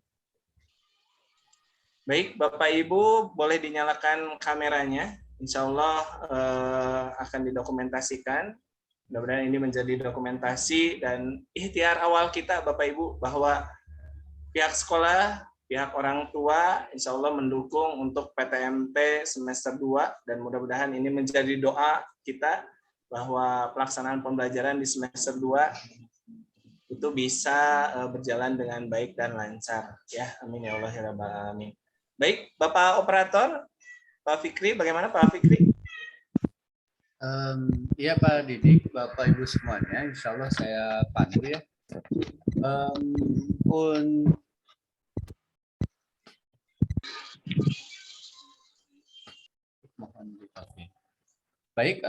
Baik, Bapak Ibu boleh dinyalakan kameranya. Insya Allah akan didokumentasikan. Mudah-mudahan ini menjadi dokumentasi dan ikhtiar awal kita Bapak Ibu bahwa pihak sekolah, pihak orang tua insya Allah mendukung untuk PTMT semester 2 dan mudah-mudahan ini menjadi doa kita bahwa pelaksanaan pembelajaran di semester 2 itu bisa berjalan dengan baik dan lancar ya. Amin ya Allah ya Rabbal Alamin. Baik, Bapak Operator, Pak Fikri, bagaimana Pak Fikri?
Iya Pak Didik, Bapak Ibu semuanya, insya Allah saya pandu ya. Baik,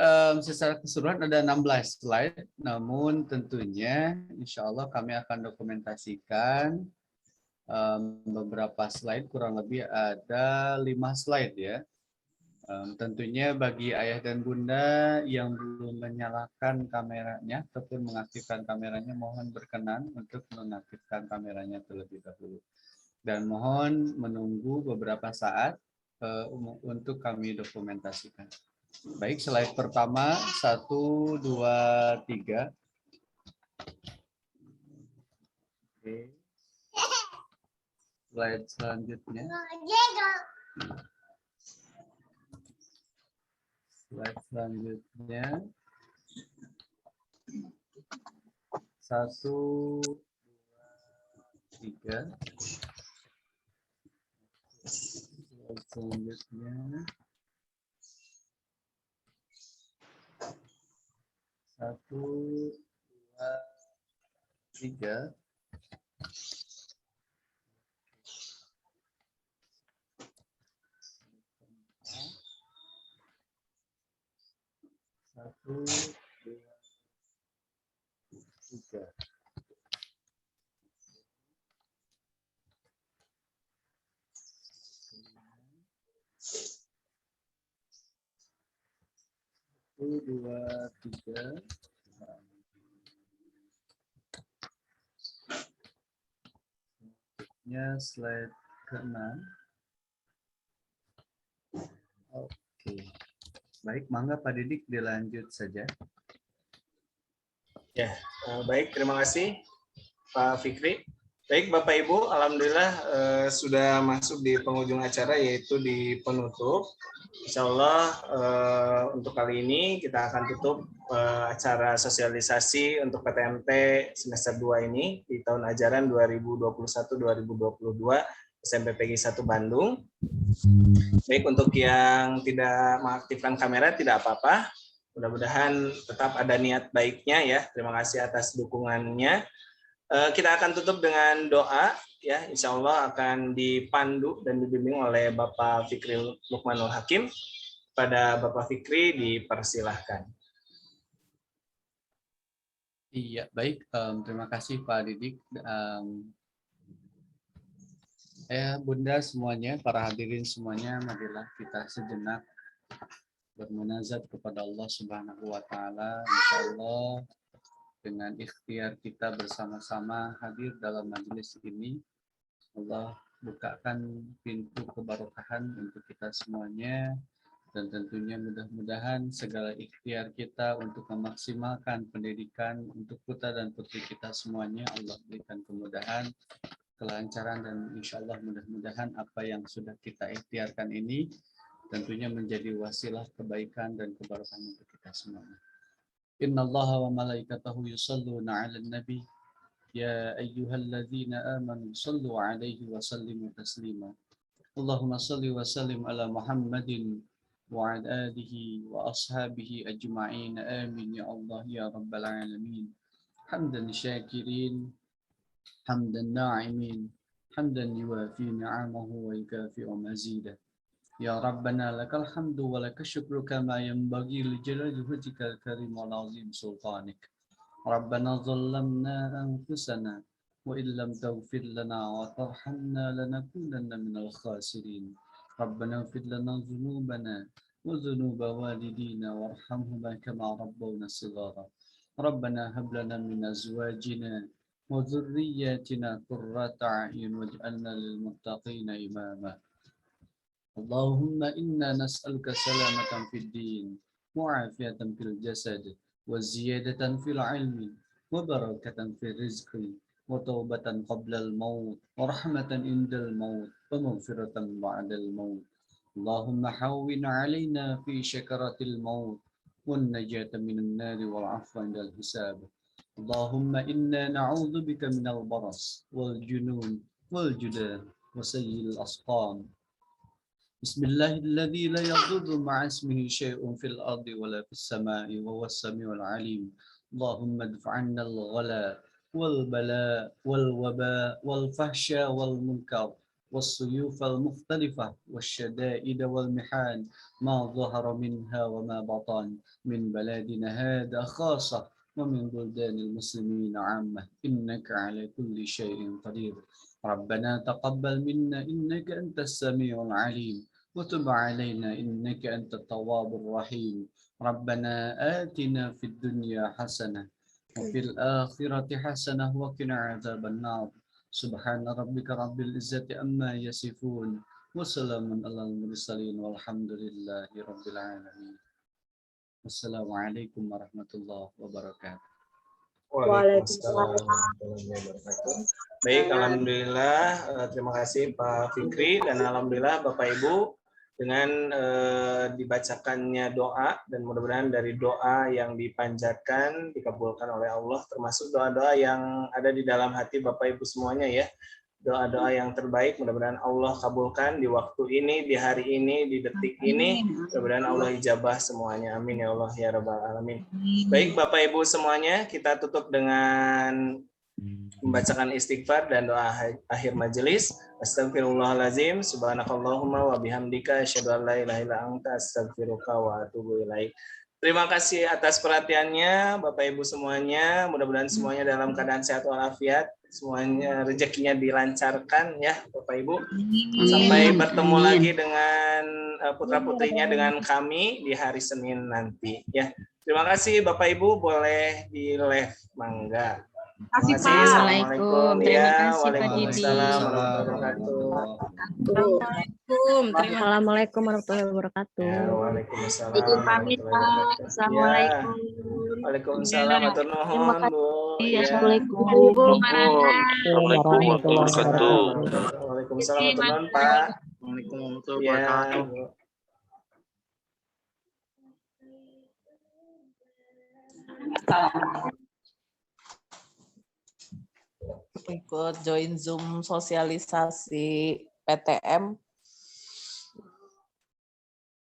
secara keseluruhan ada 16 slide, namun tentunya insya Allah kami akan dokumentasikan beberapa slide, kurang lebih ada 5 slide ya. Tentunya bagi ayah dan bunda yang belum menyalakan kameranya ataupun mengaktifkan kameranya, mohon berkenan untuk mengaktifkan kameranya terlebih dahulu. Dan mohon menunggu beberapa saat untuk kami dokumentasikan. Baik, slide pertama, 1, 2, 3. Oke. Slide selanjutnya. Slide selanjutnya. 1, 2, 3. Slide selanjutnya. 1, 2, 3. Satu, dua, tiga. Satu, dua, tiga. Selanjutnya slide ke-6. Oke. Baik, mangga Pak Didik dilanjut saja.
Ya, baik, terima kasih Pak Fikri. Baik Bapak Ibu, alhamdulillah sudah masuk di penghujung acara yaitu di penutup. Insya Allah untuk kali ini kita akan tutup acara sosialisasi untuk PTMT semester 2 ini di tahun ajaran 2021-2022 SMP PG 1 Bandung. Baik, untuk yang tidak mengaktifkan kamera tidak apa-apa. Mudah-mudahan tetap ada niat baiknya ya. Terima kasih atas dukungannya. Kita akan tutup dengan doa, ya. Insya Allah akan dipandu dan dibimbing oleh Bapak Fikri Lukmanul Hakim. Pada Bapak Fikri dipersilahkan.
Iya, baik. Terima kasih Pak Didik. Bunda semuanya, para hadirin semuanya, marilah kita sejenak bermunajat kepada Allah Subhanahu wa taala. Insyaallah dengan ikhtiar kita bersama-sama hadir dalam majelis ini, Allah bukakan pintu keberkahan untuk kita semuanya, dan tentunya mudah-mudahan segala ikhtiar kita untuk memaksimalkan pendidikan untuk putra dan putri kita semuanya, Allah berikan kemudahan, kelancaran, dan insya Allah mudah-mudahan apa yang sudah kita ikhtiarkan ini tentunya menjadi wasilah kebaikan dan keberkahan untuk kita semuanya. Inna Allah wa malaikatahu yusalluna 'alan nabi ya ayyuhalladzina amanu sallu 'alaihi wa sallimu taslima. Allahumma salli wa sallim ala Muhammadin wa 'ala alihi wa ashabihi ajma'in. Amin ya Allah ya rabbal alamin. Hamdan syakirin, hamdan na'imin, hamdan yuwafi ni'amahu wa yukafi'u mazidah. Ya Rabbana lakal hamdu wa lakal syukru kama yanbaghi li jalali wajhikal karim wal azim sultanik. Rabbana zallamna anfusana wa illam taghfir lana wa tarhamna lanakunanna minal khasirin. Rabbana ighfir lana dhunubana wa dhunuba walidina warhamhuma kama rabbawna shighara. Rabbana hab lana min azwajina wa dhurriyyatina qurrata a'yun waj'alna lil muttaqina imama. Allahumma inna nas'aluka salamatan fid din, mu'afiyatan fil jasad, wa ziyadatan fil ilmi, wa barakatan fil rizqi, wa taubatan qablal maut, wa rahmatan indal maut, wa maghfiratan ba'dal maut. Allahumma hawwin 'alaina fi syakaratil maut, wan najata minan nari wal 'afwa indal hisab. Allahumma inna na'udzubika minal baras wal junun wal judan wa sayyil asqam. Bismillahilladzi la yadurru ma'a ismihi syai'un fil ardi wala fis sama'i wa huwas samiul 'alim. Allahumma adfa'anna al-ghala wal bala wal waba wal fahsya wal munkar was suyuf al mukhtalifah wasyada'id wal mihan ma dhahara minha wa ma batan min baladina hadha khassah wa min buldanil muslimin 'ammah innaka 'ala kulli syai'in qadir. Rabbana taqabbal minna innaka antas samiul 'alim wa tub 'alaina innaka antat tawwabur rahim. Rabbana atina fid dunya hasanah wa fil akhirati hasanah wa qina 'adzaban nar. Subhana rabbika rabbil izzati amma yasifun wa salamun alal mursalin walhamdulillahi rabbil alamin. Wassalamualaikum warahmatullahi wabarakatuh.
Waalaikumsalam warahmatullahi wabarakatuh. Baik, alhamdulillah, terima kasih Pak Fikri, dan alhamdulillah Bapak Ibu dengan dibacakannya doa, dan mudah-mudahan dari doa yang dipanjatkan dikabulkan oleh Allah, termasuk doa-doa yang ada di dalam hati Bapak Ibu semuanya ya. Doa-doa yang terbaik mudah-mudahan Allah kabulkan di waktu ini, di hari ini, di detik ini. Mudah-mudahan Allah ijabah semuanya. Amin ya Allah ya rabbal alamin. Baik Bapak Ibu semuanya, kita tutup dengan membacakan istighfar dan doa akhir majelis. Astagfirullahalazim, subhanakallahumma wa bihamdika asyhadu an la ilaha illa anta astaghfiruka wa atubu ilaik. Terima kasih atas perhatiannya Bapak Ibu semuanya. Mudah-mudahan semuanya dalam keadaan sehat walafiat, semuanya rezekinya dilancarkan ya Bapak Ibu. Sampai bertemu lagi dengan putra-putrinya dengan kami di hari Senin nanti ya. Terima kasih Bapak Ibu, boleh di live mangga.
Terima kasih, Pak.
Assalamualaikum.
Terima kasih, Pak Didi.
Waalaikumsalam warahmatullahi wabarakatuh.
Assalamualaikum warahmatullahi wabarakatuh.
Ya, waalaikumsalam.
Jadi pamit Pak. Assalamualaikum.
Waalaikumsalam. Matur nuhun, Bu.
Assalamualaikum.
Assalamualaikum warahmatullahi wabarakatuh.
Waalaikumsalam. Matur nuhun, Pak.
Waalaikumsalam warahmatullahi wabarakatuh.
Ikut join Zoom sosialisasi PTM.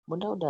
Bunda udah